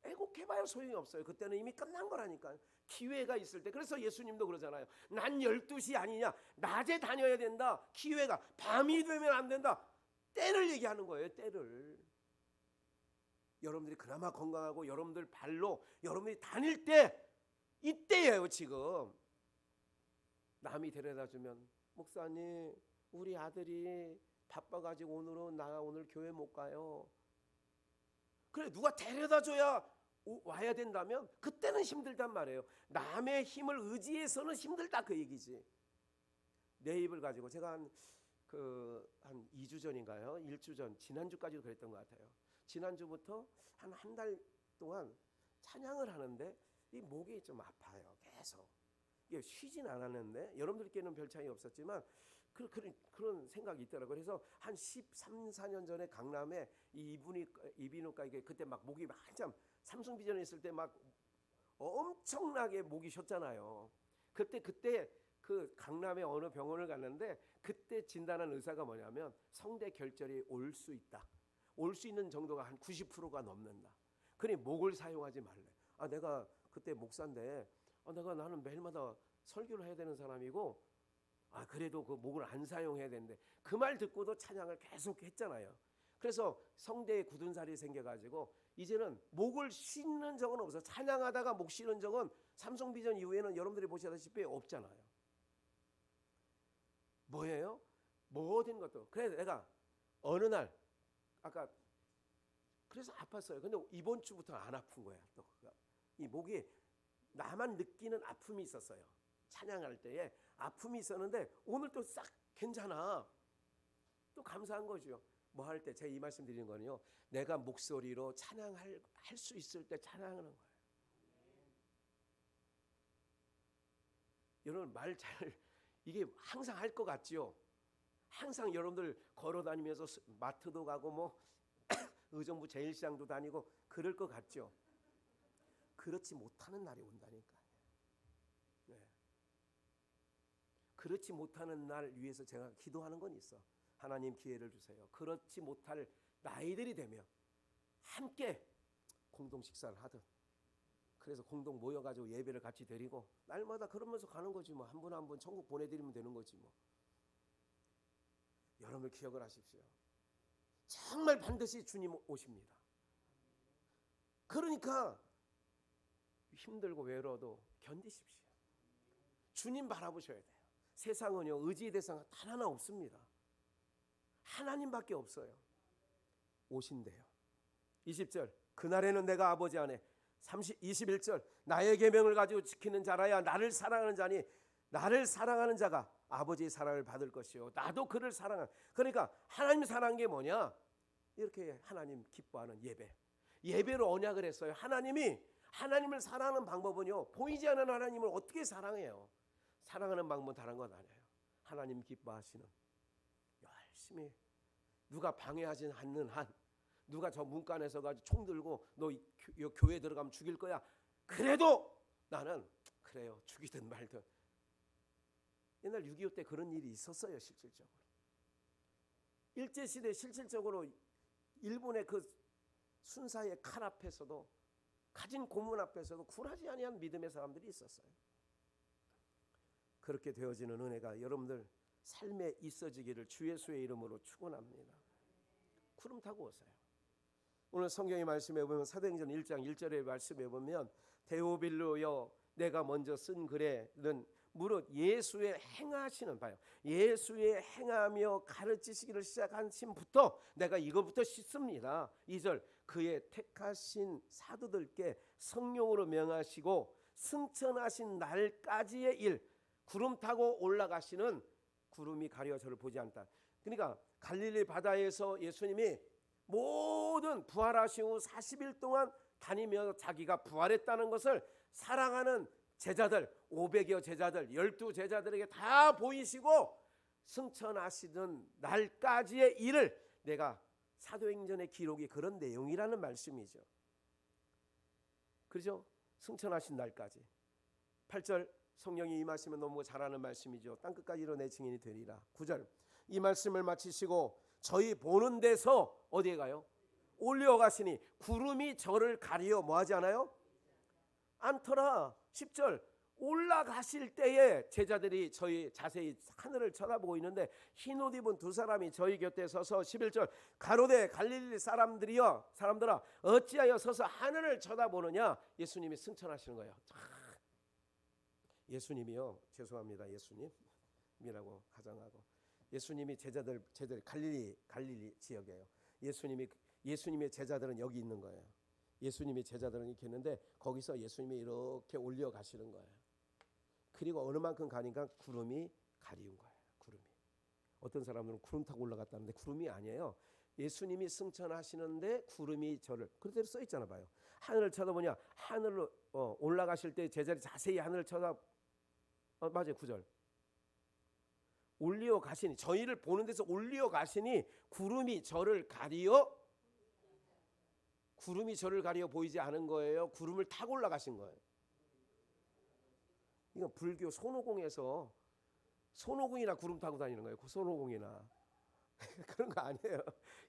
애곡해봐야 소용이 없어요. 그때는 이미 끝난 거라니까요. 기회가 있을 때. 그래서 예수님도 그러잖아요. 난 12시 아니냐, 낮에 다녀야 된다. 기회가 밤이 되면 안 된다. 때를 얘기하는 거예요. 때를. 여러분들이 그나마 건강하고 여러분들 발로 여러분들이 다닐 때 이때예요. 지금 남이 데려다주면 목사님 우리 아들이 바빠가지고 오늘 교회 못 가요. 그래, 누가 데려다줘야 와야 된다면 그때는 힘들단 말이에요. 남의 힘을 의지해서는 힘들다 그 얘기지. 내 입을 가지고 제가 한 2주 전인가요? 1주 전, 지난주까지도 그랬던 것 같아요. 지난주부터 한 달 동안 찬양을 하는데 이 목이 좀 아파요. 계속. 이게 쉬진 않았는데 여러분들께는 별 차이 없었지만 그런 생각이 있더라고요. 그래서 한 13, 14년 전에 강남에 이비인후과 이게 그때 막 목이 한참 삼성비전에 있을 때 막 엄청나게 목이 쉬었잖아요. 그때 그 강남의 어느 병원을 갔는데 그때 진단한 의사가 뭐냐면 성대 결절이 올 수 있다. 올 수 있는 정도가 한 90%가 넘는다. 그러니 목을 사용하지 말래. 내가 그때 목사인데 나는 매일마다 설교를 해야 되는 사람이고 그래도 그 목을 안 사용해야 되는데 그 말 듣고도 찬양을 계속 했잖아요. 그래서 성대에 굳은 살이 생겨가지고 이제는 목을 쉬는 적은 없어. 찬양하다가 목 쉬는 적은 삼성비전 이후에는 여러분들이 보시다시피 없잖아요. 뭐예요? 모든 것도. 그래서 내가 어느 날 그래서 아팠어요. 근데 이번 주부터 안 아픈 거야. 또 이 목이 나만 느끼는 아픔이 있었어요. 찬양할 때에 아픔이 있었는데 오늘 또 싹 괜찮아. 또 감사한 거죠. 뭐 할 때 제가 이 말씀 드리는 거는요, 내가 목소리로 찬양할 수 있을 때 찬양하는 거예요. 여러분 이게 항상 할 것 같지요? 항상 여러분들 걸어 다니면서 마트도 가고 뭐 의정부 제일시장도 다니고 그럴 것 같죠? 그렇지 못하는 날이 온다니까. 네. 그렇지 못하는 날 위해서 제가 기도하는 건 있어. 하나님 기회를 주세요. 그렇지 못할 나이들이 되면 함께 공동 식사를 하든, 그래서 공동 모여가지고 예배를 같이 드리고 날마다 그러면서 가는 거지 뭐. 한 분 한 분 천국 보내드리면 되는 거지 뭐. 여러분들 기억을 하십시오. 정말 반드시 주님 오십니다. 그러니까 힘들고 외로워도 견디십시오. 주님 바라보셔야 돼요. 세상은요, 의지의 대상 단 하나 없습니다. 하나님밖에 없어요. 오신대요. 20절, 그날에는 내가 아버지 안에 21절, 나의 계명을 가지고 지키는 자라야 나를 사랑하는 자니 나를 사랑하는 자가 아버지의 사랑을 받을 것이요 나도 그를 사랑한. 그러니까 하나님 사랑한 게 뭐냐? 이렇게 하나님 기뻐하는 예배. 예배로 언약을 했어요. 하나님이 하나님을 사랑하는 방법은요, 보이지 않는 하나님을 어떻게 사랑해요? 사랑하는 방법은 다른 건 아니에요. 하나님 기뻐하시는, 열심히 누가 방해하지 않는 한, 누가 저 문간에서 가지고 총 들고 너 교회 들어가면 죽일 거야, 그래도 나는 그래요, 죽이든 말든. 옛날 6.25 때 그런 일이 있었어요. 실질적으로 일제시대 실질적으로 일본의 그 순사의 칼 앞에서도, 가진 고문 앞에서도 굴하지 아니한 믿음의 사람들이 있었어요. 그렇게 되어지는 은혜가 여러분들 삶에 있어지기를 주 예수의 이름으로 축원합니다. 구름 타고 오세요. 오늘 성경의 말씀에 보면 사도행전 1장 1절의 말씀에 보면 데오빌로여 내가 먼저 쓴 글에는 무릇 예수의 행하시는 바요, 예수의 행하며 가르치시기를 시작하신부터 내가 이것부터 씻습니다. 2절, 그의 택하신 사도들께 성령으로 명하시고 승천하신 날까지의 일, 구름 타고 올라가시는, 구름이 가려 저를 보지 않다. 그러니까 갈릴리 바다에서 예수님이 모든 부활하신 후 40일 동안 다니며 자기가 부활했다는 것을 사랑하는 제자들, 500여 제자들, 12제자들에게 다 보이시고 승천하시는 날까지의 일을, 내가 사도행전의 기록이 그런 내용이라는 말씀이죠. 그렇죠? 승천하신 날까지. 8절, 성령이 임하시면 너무 잘하는 말씀이죠. 땅끝까지 이뤄 내 증인이 되리라. 9절, 이 말씀을 마치시고 저희 보는 데서 어디에 가요? 올려가시니 구름이 저를 가리어 뭐하지 않아요? 않더라. 10절, 올라가실 때에 제자들이 저희 자세히 하늘을 쳐다보고 있는데 흰옷 입은 두 사람이 저희 곁에 서서 11절, 가로되 갈릴리 사람들이여, 사람들아 어찌하여 서서 하늘을 쳐다보느냐? 예수님이 승천하시는 거예요. 예수님이요, 죄송합니다, 예수님이라고 가정하고, 예수님이 제자들 갈릴리 지역이에요. 예수님의 제자들은 여기 있는 거예요. 예수님의 제자들은 이렇게 있는데 거기서 예수님이 이렇게 올려가시는 거예요. 그리고 어느 만큼 가니까 구름이 가리운 거예요. 구름이. 어떤 사람들은 구름 타고 올라갔다는데 구름이 아니에요. 예수님이 승천하시는데 구름이 저를, 그대로 써 있잖아 봐요. 하늘을 쳐다보냐, 하늘로 올라가실 때 제자들이 자세히 하늘을 맞아요. 9절, 올리어 가시니, 저희를 보는 데서 올리어 가시니 구름이 저를 가리어, 구름이 저를 가리어 보이지 않은 거예요. 구름을 타고 올라가신 거예요. 이건 불교 손오공에서, 손오공이나 구름 타고 다니는 거예요. 손오공이나 그런 거 아니에요.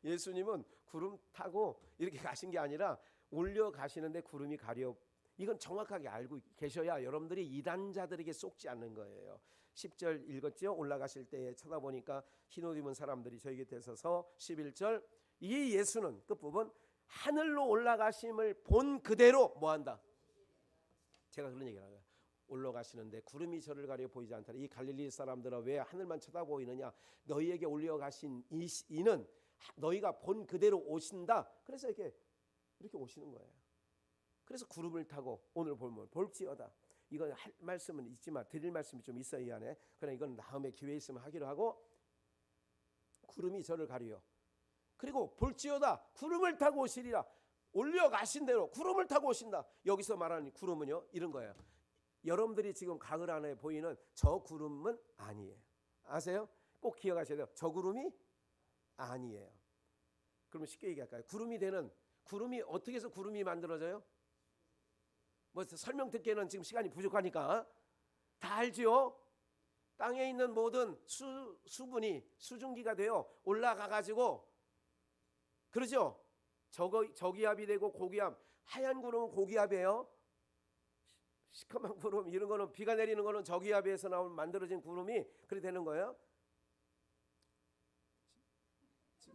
예수님은 구름 타고 이렇게 가신 게 아니라 올려 가시는데 구름이 가려, 이건 정확하게 알고 계셔야 여러분들이 이단자들에게 쏙지 않는 거예요. 10절 읽었죠? 올라가실 때에 쳐다보니까 흰옷 입은 사람들이 저희 곁에 서서 11절, 이 예수는 끝부분 하늘로 올라가심을 본 그대로 뭐한다? 제가 그런 얘기를 하는 거예요. 올라가시는데 구름이 저를 가려 보이지 않다. 이 갈릴리 사람들아 왜 하늘만 쳐다보이느냐? 너희에게 올려가신 이는 너희가 본 그대로 오신다. 그래서 이렇게 오시는 거예요. 그래서 구름을 타고, 오늘 보면 볼지어다, 이건 할 말씀은 있지만 드릴 말씀이 좀 있어야 이 안에, 그러나 이건 다음에 기회 있으면 하기로 하고, 구름이 저를 가리어, 그리고 볼지어다 구름을 타고 오시리라. 올려가신 대로 구름을 타고 오신다. 여기서 말하는 구름은요, 이런 거예요. 여러분들이 지금 가을 안에 보이는 저 구름은 아니에요. 아세요? 꼭 기억하셔야 돼요. 저 구름이 아니에요. 그러면 쉽게 얘기할까요? 구름이 어떻게 해서 구름이 만들어져요? 뭐 설명 듣기에는 지금 시간이 부족하니까 다 알지요? 땅에 있는 모든 수분이 수증기가 되어 올라가 가지고, 그러죠? 저기압이 되고 고기압. 하얀 구름은 고기압이에요. 시커먼 구름 이런 거는 비가 내리는 거는 저기압에서 만들어진 구름이 그렇게 되는 거예요.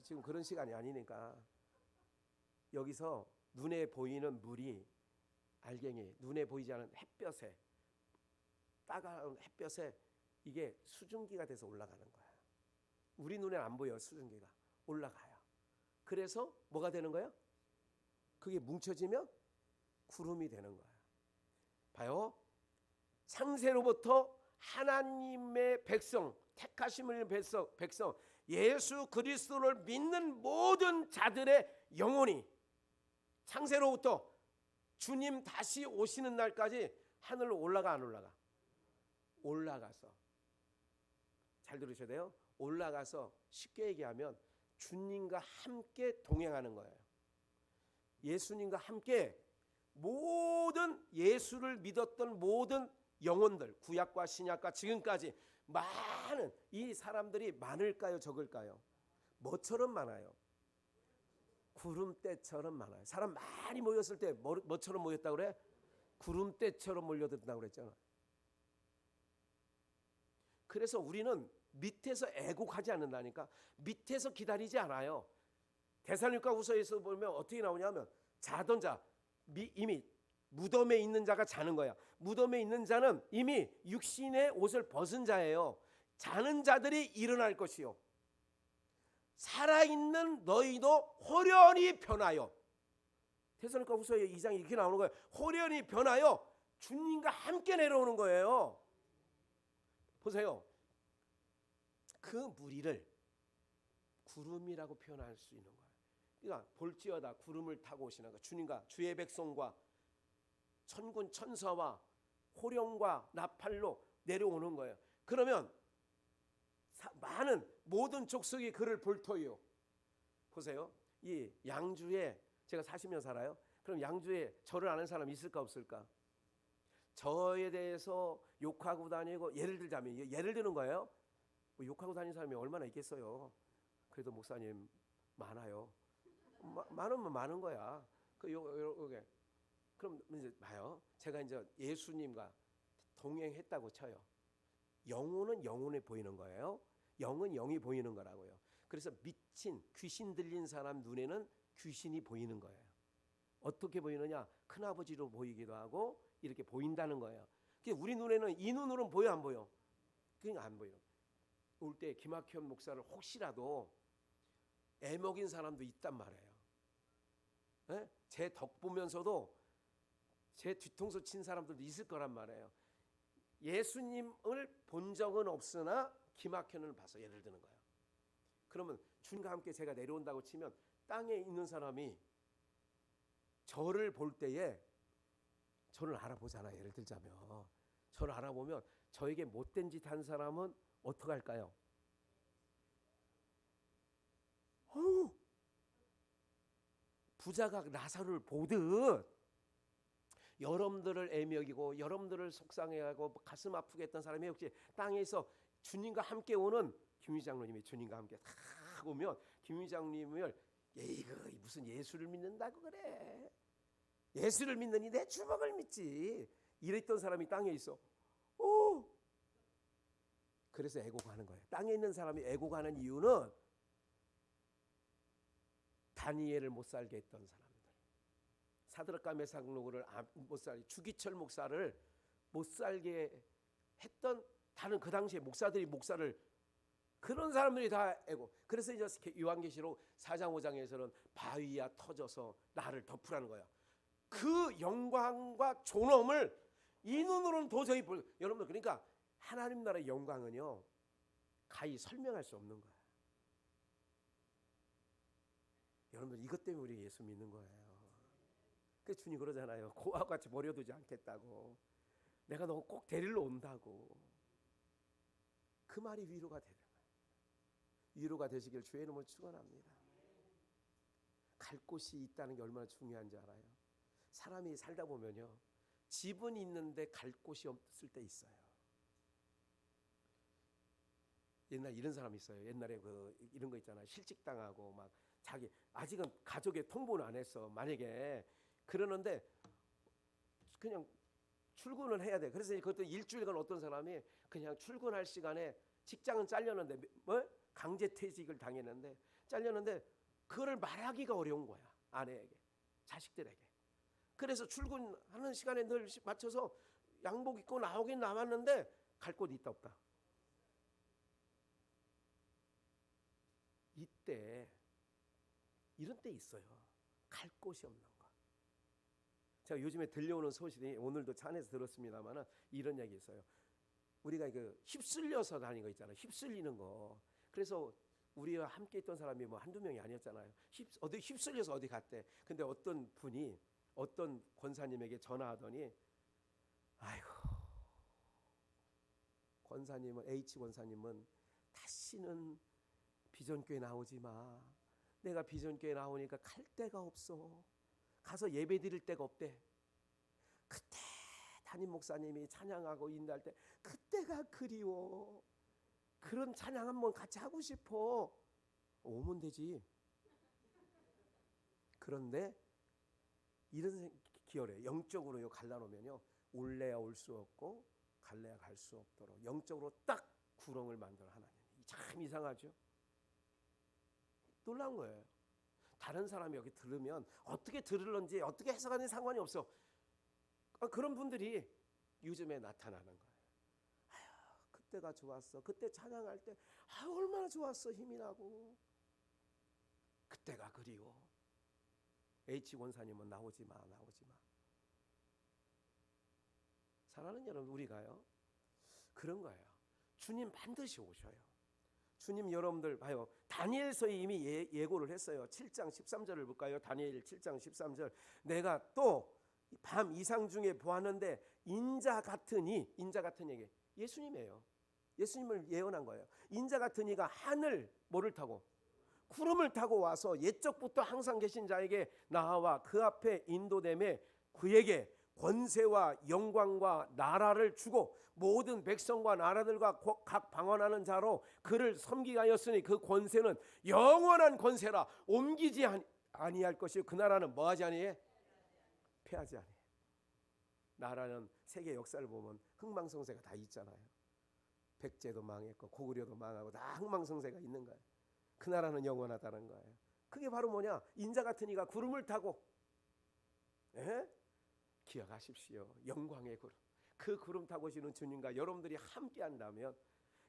지금 그런 시간이 아니니까 여기서 눈에 보이는 물이 알갱이, 눈에 보이지 않은 햇볕에, 따가운 햇볕에 이게 수증기가 돼서 올라가는 거야. 우리 눈에 안 보여. 수증기가 올라가요. 그래서 뭐가 되는 거야? 그게 뭉쳐지면 구름이 되는 거야. 봐요. 창세로부터 하나님의 백성, 택하심을 백성 예수 그리스도를 믿는 모든 자들의 영혼이 창세로부터 주님 다시 오시는 날까지 하늘로 올라가 안 올라가? 올라가서, 잘 들으셔야 돼요. 올라가서 쉽게 얘기하면 주님과 함께 동행하는 거예요. 예수님과 함께 모든 예수를 믿었던 모든 영혼들, 구약과 신약과 지금까지 많은 이 사람들이 많을까요, 적을까요? 뭐처럼 많아요? 구름대처럼 많아요. 사람 많이 모였을 때 뭐처럼 모였다고 그래? 구름대처럼 몰려든다고 그랬잖아. 그래서 우리는 밑에서 애곡하지 않는다니까. 밑에서 기다리지 않아요. 데살로니가후서에서 보면 어떻게 나오냐면 자던 자, 이미 무덤에 있는 자가 자는 거야. 무덤에 있는 자는 이미 육신의 옷을 벗은 자예요. 자는 자들이 일어날 것이요, 살아있는 너희도 호련히 변하여. 데살로니가후서의 2장이 이렇게 나오는 거예요. 호련히 변하여 주님과 함께 내려오는 거예요. 보세요. 그 무리를 구름이라고 표현할 수 있는 거예요. 그러니까 볼지어다 구름을 타고 오시는 거. 주님과 주의 백성과 천군 천사와 호령과 나팔로 내려오는 거예요. 그러면 많은 모든 족속이 그를 볼 터이요. 보세요. 이 양주에 제가 40년 살아요. 그럼 양주에 저를 아는 사람 있을까 없을까? 저에 대해서 욕하고 다니고, 예를 들자면, 예를 드는 거예요. 뭐 욕하고 다니는 사람이 얼마나 있겠어요. 그래도 목사님 많아요. 많으면 많은 거야. 요게. 그럼 이제 봐요. 제가 이제 예수님과 동행했다고 쳐요. 영혼은 영혼이 보이는 거예요. 영은 영이 보이는 거라고요. 그래서 미친 귀신 들린 사람 눈에는 귀신이 보이는 거예요. 어떻게 보이느냐? 큰아버지로 보이기도 하고 이렇게 보인다는 거예요. 우리 눈에는 이 눈으로는 보여 안 보여? 그러니까 안 보여. 올 때 김학현 목사를 혹시라도 애먹인 사람도 있단 말이에요. 네? 제 덕 보면서도 제 뒤통수 친 사람들도 있을 거란 말이에요. 예수님을 본 적은 없으나 김학현을 봐서 예를 드는 거예요. 그러면 주님과 함께 제가 내려온다고 치면 땅에 있는 사람이 저를 볼 때에 저를 알아보잖아요. 예를 들자면 저를 알아보면 저에게 못된 짓 한 사람은 어떻게 할까요? 부자가 나사로를 보듯 여러분들을 애먹이고 여러분들을 속상해하고 가슴 아프게 했던 사람이 혹시 땅에서 주님과 함께 오는 김 회장님이 주님과 함께 다 오면 김 회장님을 이거 무슨 예수를 믿는다고 그래? 예수를 믿느니 내 주먹을 믿지. 이랬던 사람이 땅에 있어. 오! 그래서 애곡하는 거예요. 땅에 있는 사람이 애곡하는 이유는 다니엘을 못 살게 했던 사람들, 사드락과 메삭 누고를 못 살게, 주기철 목사를 못 살게 했던 다른 그 당시에 목사를 그런 사람들이 다 애곡. 그래서 이제 요한계시록 4장 5장에서는 바위야 터져서 나를 덮으라는 거야. 그 영광과 존엄을 이 눈으로는 도저히 여러분들, 그러니까 하나님 나라의 영광은요 가히 설명할 수 없는 거야. 여러분들 이것 때문에 우리 예수 믿는 거예요. 그 주님 그러잖아요. 고아와 같이 버려두지 않겠다고. 내가 너 꼭 데리러 온다고. 그 말이 위로가 되는 거예요. 위로가 되시길 주의 이름으로 축원합니다. 갈 곳이 있다는 게 얼마나 중요한지 알아요? 사람이 살다 보면요, 집은 있는데 갈 곳이 없을 때 있어요. 옛날 이런 사람 있어요. 옛날에 이런 거 있잖아요. 실직당하고 막 자기 아직은 가족에 통보는 안 했어. 만약에 그러는데 그냥 출근을 해야 돼. 그래서 그것도 일주일간 어떤 사람이 그냥 출근할 시간에 직장은 잘렸는데 강제퇴직을 당했는데 잘렸는데 그거를 말하기가 어려운 거야. 아내에게, 자식들에게. 그래서 출근하는 시간에 늘 맞춰서 양복 입고 나오긴 나왔는데 갈 곳 있다 없다. 이때 이런 때 있어요. 갈 곳이 없는 거. 제가 요즘에 들려오는 소식이 오늘도 차 안에서 들었습니다만 이런 얘기 있어요. 우리가 휩쓸려서 다니는 거 있잖아요. 휩쓸리는 거. 그래서 우리와 함께 있던 사람이 뭐 한두 명이 아니었잖아요. 어디 휩쓸려서 어디 갔대. 근데 어떤 분이 어떤 권사님에게 전화하더니 아이고, 권사님은 H 권사님은 다시는 비전교회 나오지 마. 내가 비전교회 나오니까 갈 데가 없어. 가서 예배 드릴 데가 없대. 그때 담임 목사님이 찬양하고 인도할 때 그때가 그리워. 그런 찬양 한번 같이 하고 싶어. 오면 되지. 그런데 이런 기어래. 영적으로 갈라놓으면요, 올래야 올 수 없고 갈래야 갈 수 없도록 영적으로 딱 구렁을 만들어 하나님. 참 이상하죠. 놀라운 거예요. 다른 사람이 여기 들으면 어떻게 들을런지 어떻게 해석하는지 상관이 없어. 그런 분들이 요즘에 나타나는 거예요. 아휴, 그때가 좋았어. 그때 찬양할 때 얼마나 좋았어. 힘이 나고. 그때가 그리워. H 권사님은 나오지 마. 나오지 마. 사랑하는 여러분, 우리가요 그런 거예요. 주님 반드시 오셔요. 주님, 여러분들 봐요. 다니엘서에 이미 예고를 했어요. 7장 13절을 볼까요? 다니엘 7장 13절. 내가 또 밤 이상 중에 보았는데 인자 같은 얘기 예수님이에요. 예수님을 예언한 거예요. 인자 같은 이가 하늘 뭐를 타고 구름을 타고 와서 옛적부터 항상 계신 자에게 나와 그 앞에 인도됨에 그에게 권세와 영광과 나라를 주고 모든 백성과 나라들과 각 방언하는 자로 그를 섬기게 하였으니 그 권세는 영원한 권세라. 옮기지 아니할 것이요 그 나라는 뭐하지 아니해? 패하지 아니해. 나라는 세계 역사를 보면 흥망성쇠가 다 있잖아요. 백제도 망했고 고구려도 망하고 다 흥망성쇠가 있는 거예요. 그 나라는 영원하다는 거예요. 그게 바로 뭐냐? 인자 같은 이가 구름을 타고, 기억하십시오. 영광의 구름. 그 구름 타고 오시는 주님과 여러분들이 함께 한다면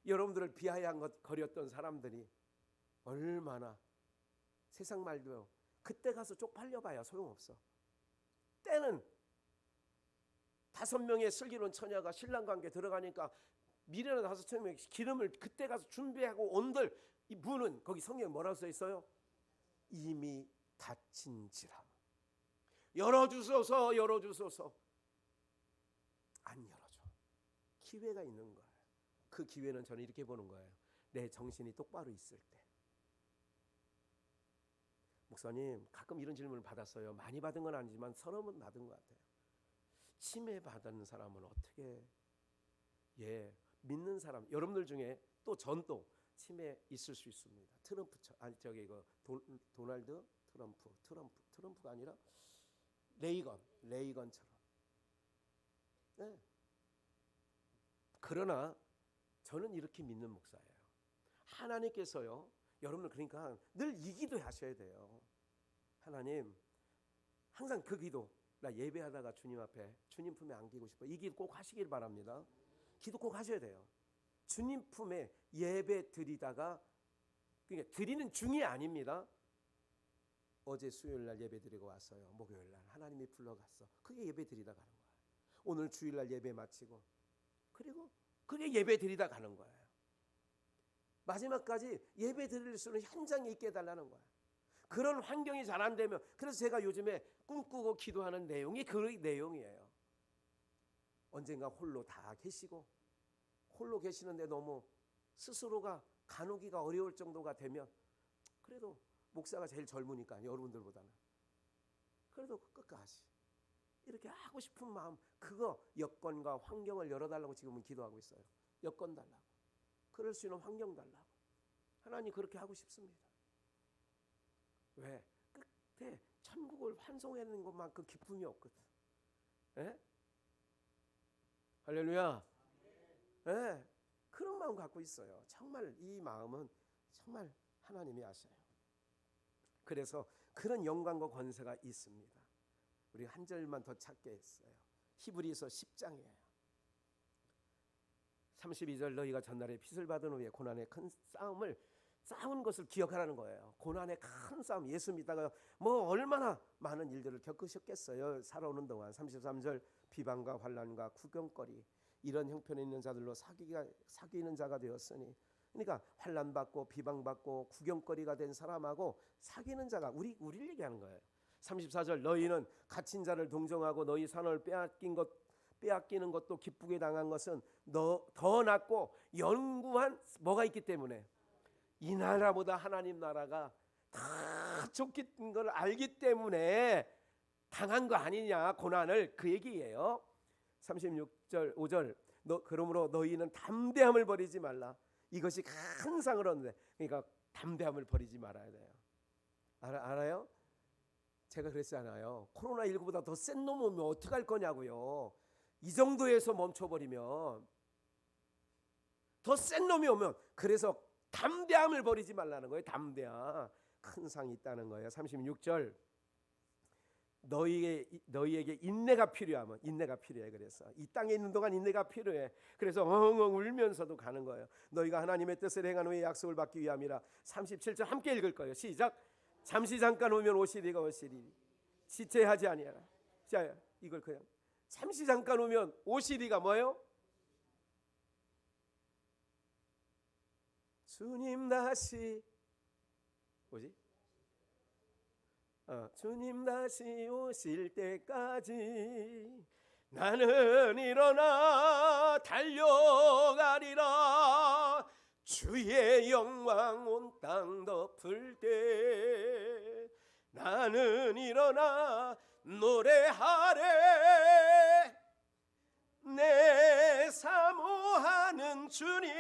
여러분들을 비아냥거렸던 사람들이 얼마나, 세상 말도 그때 가서 쪽팔려 봐야 소용없어. 때는 5명의 슬기로운 처녀가 신랑과 함께 들어가니까 미련한 5명의 기름을 그때 가서 준비하고 온들, 이 문은 거기 성경에 뭐라고 써 있어요? 이미 닫힌지라. 열어주소서, 열어주소서. 안 열어줘. 기회가 있는 거예요. 그 기회는 저는 이렇게 보는 거예요. 내 정신이 똑바로 있을 때. 목사님, 가끔 이런 질문을 받았어요. 많이 받은 건 아니지만 서너 번 받은 것 같아요. 치매 받은 사람은 어떻게, 믿는 사람, 여러분들 중에 또 전도 치매 있을 수 있습니다. 도널드 트럼프가 아니라 레이건처럼. 네. 그러나 저는 이렇게 믿는 목사예요. 하나님께서요, 여러분들 그러니까 늘 이 기도 하셔야 돼요. 하나님, 항상 그 기도, 나 예배하다가 주님 앞에 주님 품에 안기고 싶어. 이 기도 꼭 하시길 바랍니다. 기도 꼭 하셔야 돼요. 주님 품에 예배 드리다가, 그러니까 드리는 중이 아닙니다. 어제 수요일 날 예배 드리고 왔어요. 목요일 날 하나님이 불러갔어. 그게 예배 드리다 가는 거예요. 오늘 주일 날 예배 마치고, 그리고 그게 예배 드리다 가는 거예요. 마지막까지 예배 드릴 수는 현장에 있게 해달라는 거예요. 그런 환경이 잘 안 되면, 그래서 제가 요즘에 꿈꾸고 기도하는 내용이 그 내용이에요. 언젠가 홀로 다 계시고, 홀로 계시는데 너무 스스로가 가누기가 어려울 정도가 되면 그래도 목사가 제일 젊으니까 여러분들보다는 그래도 끝까지 이렇게 하고 싶은 마음, 그거 여건과 환경을 열어달라고 지금은 기도하고 있어요. 여건 달라고, 그럴 수 있는 환경 달라고. 하나님 그렇게 하고 싶습니다. 왜? 끝에 천국을 환송하는 것만큼 기쁨이 없거든. 에? 할렐루야. 예, 그런 마음 갖고 있어요. 정말 이 마음은 정말 하나님이 아셔요. 그래서 그런 영광과 권세가 있습니다. 우리 한 절만 더 찾게 했어요. 히브리서 10장이에요. 32절, 너희가 전날에 빚을 받은 후에 고난의 큰 싸움을 싸운 것을 기억하라는 거예요. 고난의 큰 싸움, 예수 믿다가 뭐 얼마나 많은 일들을 겪으셨겠어요. 살아오는 동안. 33절, 비방과 환난과 구경거리 이런 형편에 있는 자들로 사귀는 자가 되었으니, 그러니까 환난받고 비방받고 구경거리가 된 사람하고 사귀는 자가 우리를 얘기하는 거예요. 34절, 너희는 갇힌 자를 동정하고 너희 산을 빼앗기는 것도 기쁘게 당한 것은 더 낫고 영구한 뭐가 있기 때문에, 이 나라보다 하나님 나라가 다 좋긴 걸 알기 때문에 당한 거 아니냐, 고난을. 그 얘기예요. 36절 5절, 그러므로 너희는 담대함을 버리지 말라. 이것이 큰 상을 얻는데, 그러니까 담대함을 버리지 말아야 돼요. 알아요? 제가 그랬잖아요. 코로나19보다 더 센 놈 오면 어떡할 거냐고요. 이 정도에서 멈춰버리면, 더 센 놈이 오면, 그래서 담대함을 버리지 말라는 거예요. 담대함. 큰 상이 있다는 거예요. 36절, 너희에게 인내가 필요하면, 인내가 필요해. 그래서 이 땅에 있는 동안 인내가 필요해. 그래서 엉엉 울면서도 가는 거예요. 너희가 하나님의 뜻을 행한 후에 약속을 받기 위함이라. 37절 함께 읽을 거예요. 시작. 잠시 잠깐 오면 오시리가 오시리, 지체하지 아니하라. 자, 이걸 그냥 잠시 잠깐 오면 오시리가 뭐예요? 주님 다시 뭐지? 주님 다시 오실 때까지 나는 일어나 달려가리라. 주의 영광 온 땅 덮을 때 나는 일어나 노래하래. 내 사모하는 주님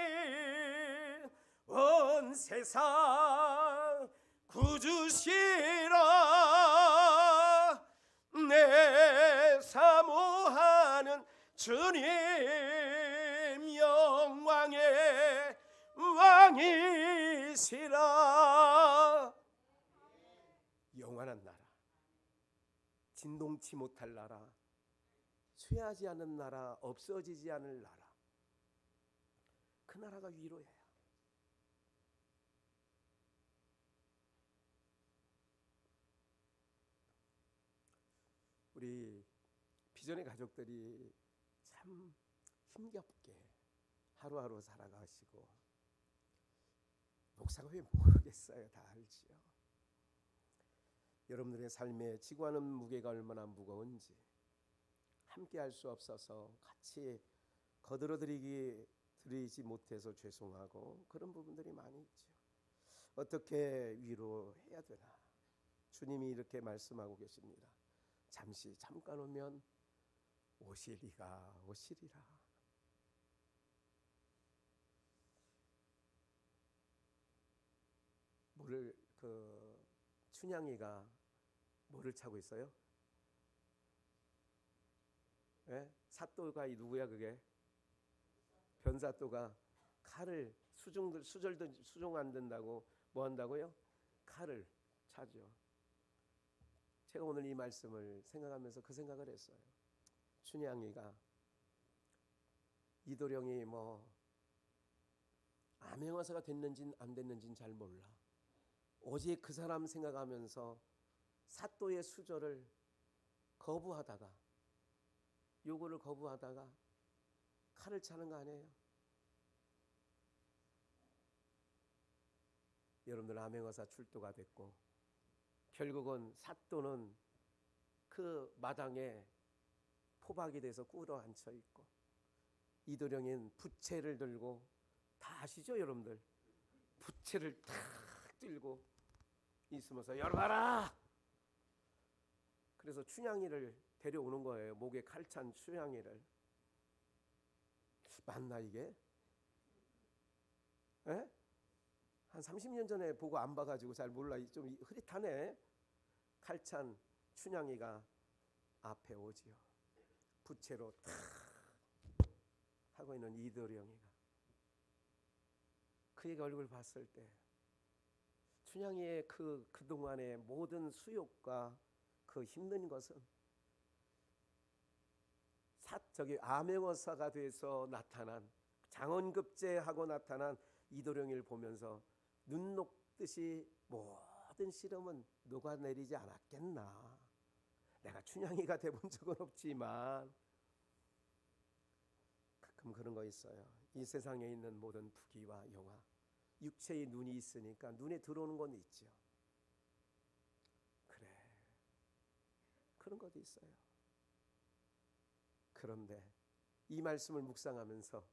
온 세상 구주시라. 내 사모하는 주님 영광의 왕이시라. 영원한 나라, 진동치 못할 나라, 쇠하지 않은 나라, 없어지지 않을 나라, 그 나라가 위로예요. 우리 비전의 가족들이 참 힘겹게 하루하루 살아가시고, 목사가 왜 모르겠어요. 다 알지요. 여러분들의 삶에 지구하는 무게가 얼마나 무거운지 함께 할 수 없어서 같이 거들어드리지 못해서 죄송하고, 그런 부분들이 많이 있죠. 어떻게 위로해야 되나. 주님이 이렇게 말씀하고 계십니다. 잠시 잠깐 오면 오시리가 오시리라. 춘향이가 뭐를 차고 있어요? 예? 사또가 누구야? 그게 변사또가 칼을 수종 안 된다고 뭐 한다고요? 칼을 차죠. 제가 오늘 이 말씀을 생각하면서 그 생각을 했어요. 춘향이가 이도령이 뭐 암행어사가 됐는진 안 됐는진 잘 몰라. 오직 그 사람 생각하면서 사또의 수저를 거부하다가, 요구를 거부하다가 칼을 차는 거 아니에요? 여러분들 암행어사 출두가 됐고, 결국은 사또는 그 마당에 포박이 돼서 꿇어 앉혀 있고, 이도령인 부채를 들고, 다 아시죠 여러분들? 부채를 탁 들고 있으면서 열어봐라. 그래서 춘향이를 데려오는 거예요. 목에 칼찬 춘향이를. 맞나 이게? 에? 한 30년 전에 보고 안 봐가지고 잘 몰라. 좀 흐릿하네. 칼찬 춘향이가 앞에 오지요. 부채로 탁 하고 있는 이도령이가 그의 얼굴 봤을 때 춘향이의 그동안의 모든 수욕과 그 힘든 것은 암행어사가 돼서 나타난 장원급제하고 나타난 이도령이를 보면서 눈 녹듯이 모든 시름은 녹아내리지 않았겠나. 내가 춘향이가 돼본 적은 없지만 가끔 그런 거 있어요. 이 세상에 있는 모든 부귀와 영화, 육체의 눈이 있으니까 눈에 들어오는 건 있죠. 그래, 그런 것도 있어요. 그런데 이 말씀을 묵상하면서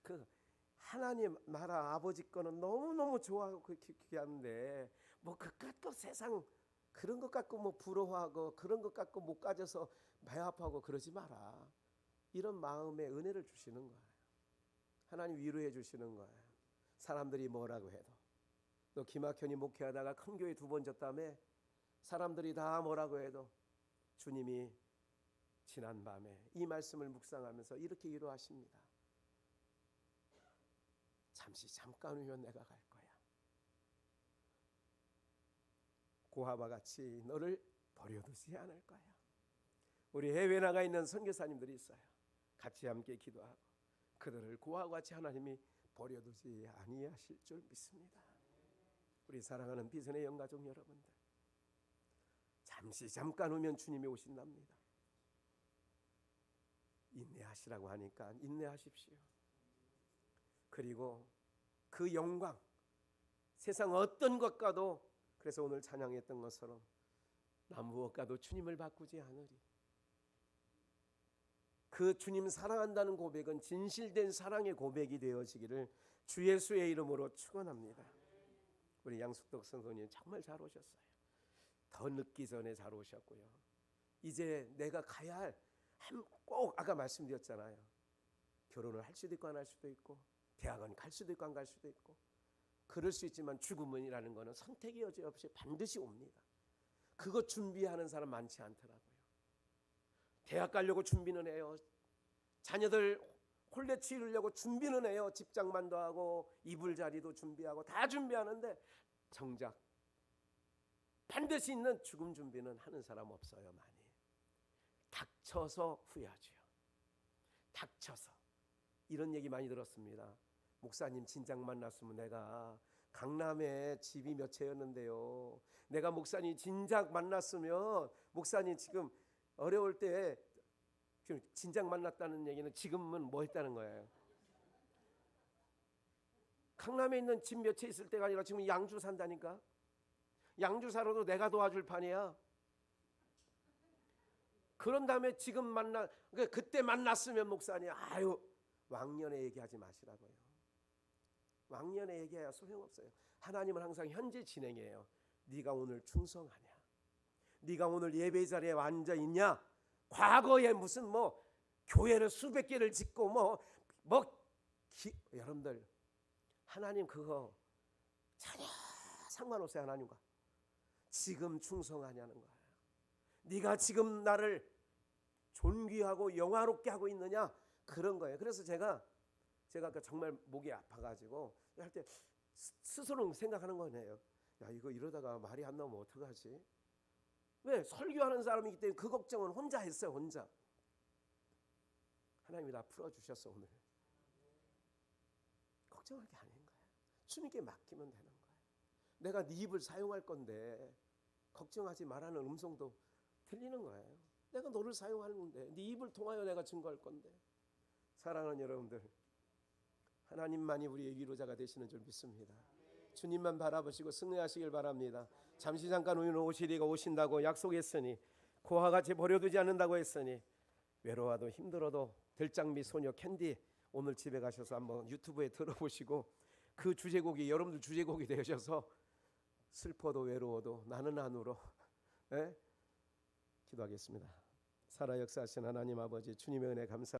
그 하나님 나라 아버지 거는 너무너무 좋아하고 귀한데 뭐 그깟 또 세상 그런 것 갖고 뭐 부러워하고 그런 것 갖고 못 가져서 배 아파하고 그러지 마라. 이런 마음의 은혜를 주시는 거예요. 하나님 위로해 주시는 거예요. 사람들이 뭐라고 해도 너 기막현이 목회하다가 큰 교회 2번 졌다며 사람들이 다 뭐라고 해도 주님이 지난 밤에 이 말씀을 묵상하면서 이렇게 위로하십니다. 잠깐 후면 내가 갈 거야. 고아와 같이 너를 버려두지 않을 거야. 우리 해외 나가 있는 선교사님들이 있어요. 같이 함께 기도하고 그들을 고아와 같이 하나님이 버려두지 아니하실 줄 믿습니다. 우리 사랑하는 비전의 영가족 여러분들, 잠깐 후면 주님이 오신답니다. 인내하시라고 하니까 인내하십시오. 그리고 그 영광, 세상 어떤 것과도, 그래서 오늘 찬양했던 것처럼 나 무엇과도 주님을 바꾸지 않으리. 그 주님 사랑한다는 고백은 진실된 사랑의 고백이 되어지기를 주 예수의 이름으로 축원합니다. 우리 양숙덕 선생님 정말 잘 오셨어요. 더 늦기 전에 잘 오셨고요. 이제 내가 가야 할 꼭 아까 말씀드렸잖아요. 결혼을 할 수도 있고 안 할 수도 있고 대학원 갈 수도 있고 안 갈 수도 있고 그럴 수 있지만 죽음이라는 거는 선택이 여지없이 반드시 옵니다. 그거 준비하는 사람 많지 않더라고요. 대학 가려고 준비는 해요. 자녀들 홀대 치르려고 준비는 해요. 직장만도 하고 이불 자리도 준비하고 다 준비하는데 정작 반드시 있는 죽음 준비는 하는 사람 없어요. 많이 닥쳐서 후회하죠. 닥쳐서 이런 얘기 많이 들었습니다. 목사님 진작 만났으면 내가 강남에 집이 몇 채였는데요. 내가 목사님 진작 만났으면 목사님 지금 어려울 때 진작 만났다는 얘기는 지금은 뭐 했다는 거예요. 강남에 있는 집 몇 채 있을 때가 아니라 지금 양주 산다니까. 양주 살아도 내가 도와줄 판이야. 그런 다음에 지금 그때 만났으면 목사님 왕년에 얘기하지 마시라고요. 왕년에 얘기해야 소용없어요. 하나님은 항상 현재 진행해요. 네가 오늘 충성하냐? 네가 오늘 예배 자리에 앉아 있냐? 과거에 무슨 교회를 수백 개를 짓고 여러분들 하나님 그거 전혀 상관없어요. 하나님과 지금 충성하냐는 거예요. 네가 지금 나를 존귀하고 영화롭게 하고 있느냐? 그런 거예요. 그래서 제가 정말 목이 아파가지고 할 때 스스로 생각하는 거네요. 야 이거 이러다가 말이 안 나오면 어떡하지? 왜? 설교하는 사람이기 때문에 그 걱정은 혼자 했어요. 혼자. 하나님이 다 풀어주셨어. 오늘 걱정할 게 아닌 거예요. 주님께 맡기면 되는 거예요. 내가 네 입을 사용할 건데 걱정하지 말라는 음성도 들리는 거예요. 내가 너를 사용하는데 네 입을 통하여 내가 증거할 건데. 사랑하는 여러분들, 하나님만이 우리의 위로자가 되시는 줄 믿습니다. 주님만 바라보시고 승리하시길 바랍니다. 잠깐 후에는 오시리가 오신다고 약속했으니 고아같이 버려두지 않는다고 했으니 외로워도 힘들어도 들장미 소녀 캔디 오늘 집에 가셔서 한번 유튜브에 들어보시고 그 주제곡이 여러분들 주제곡이 되셔서 슬퍼도 외로워도 나는 안으로 예? 기도하겠습니다. 살아 역사하신 하나님 아버지, 주님의 은혜 감사.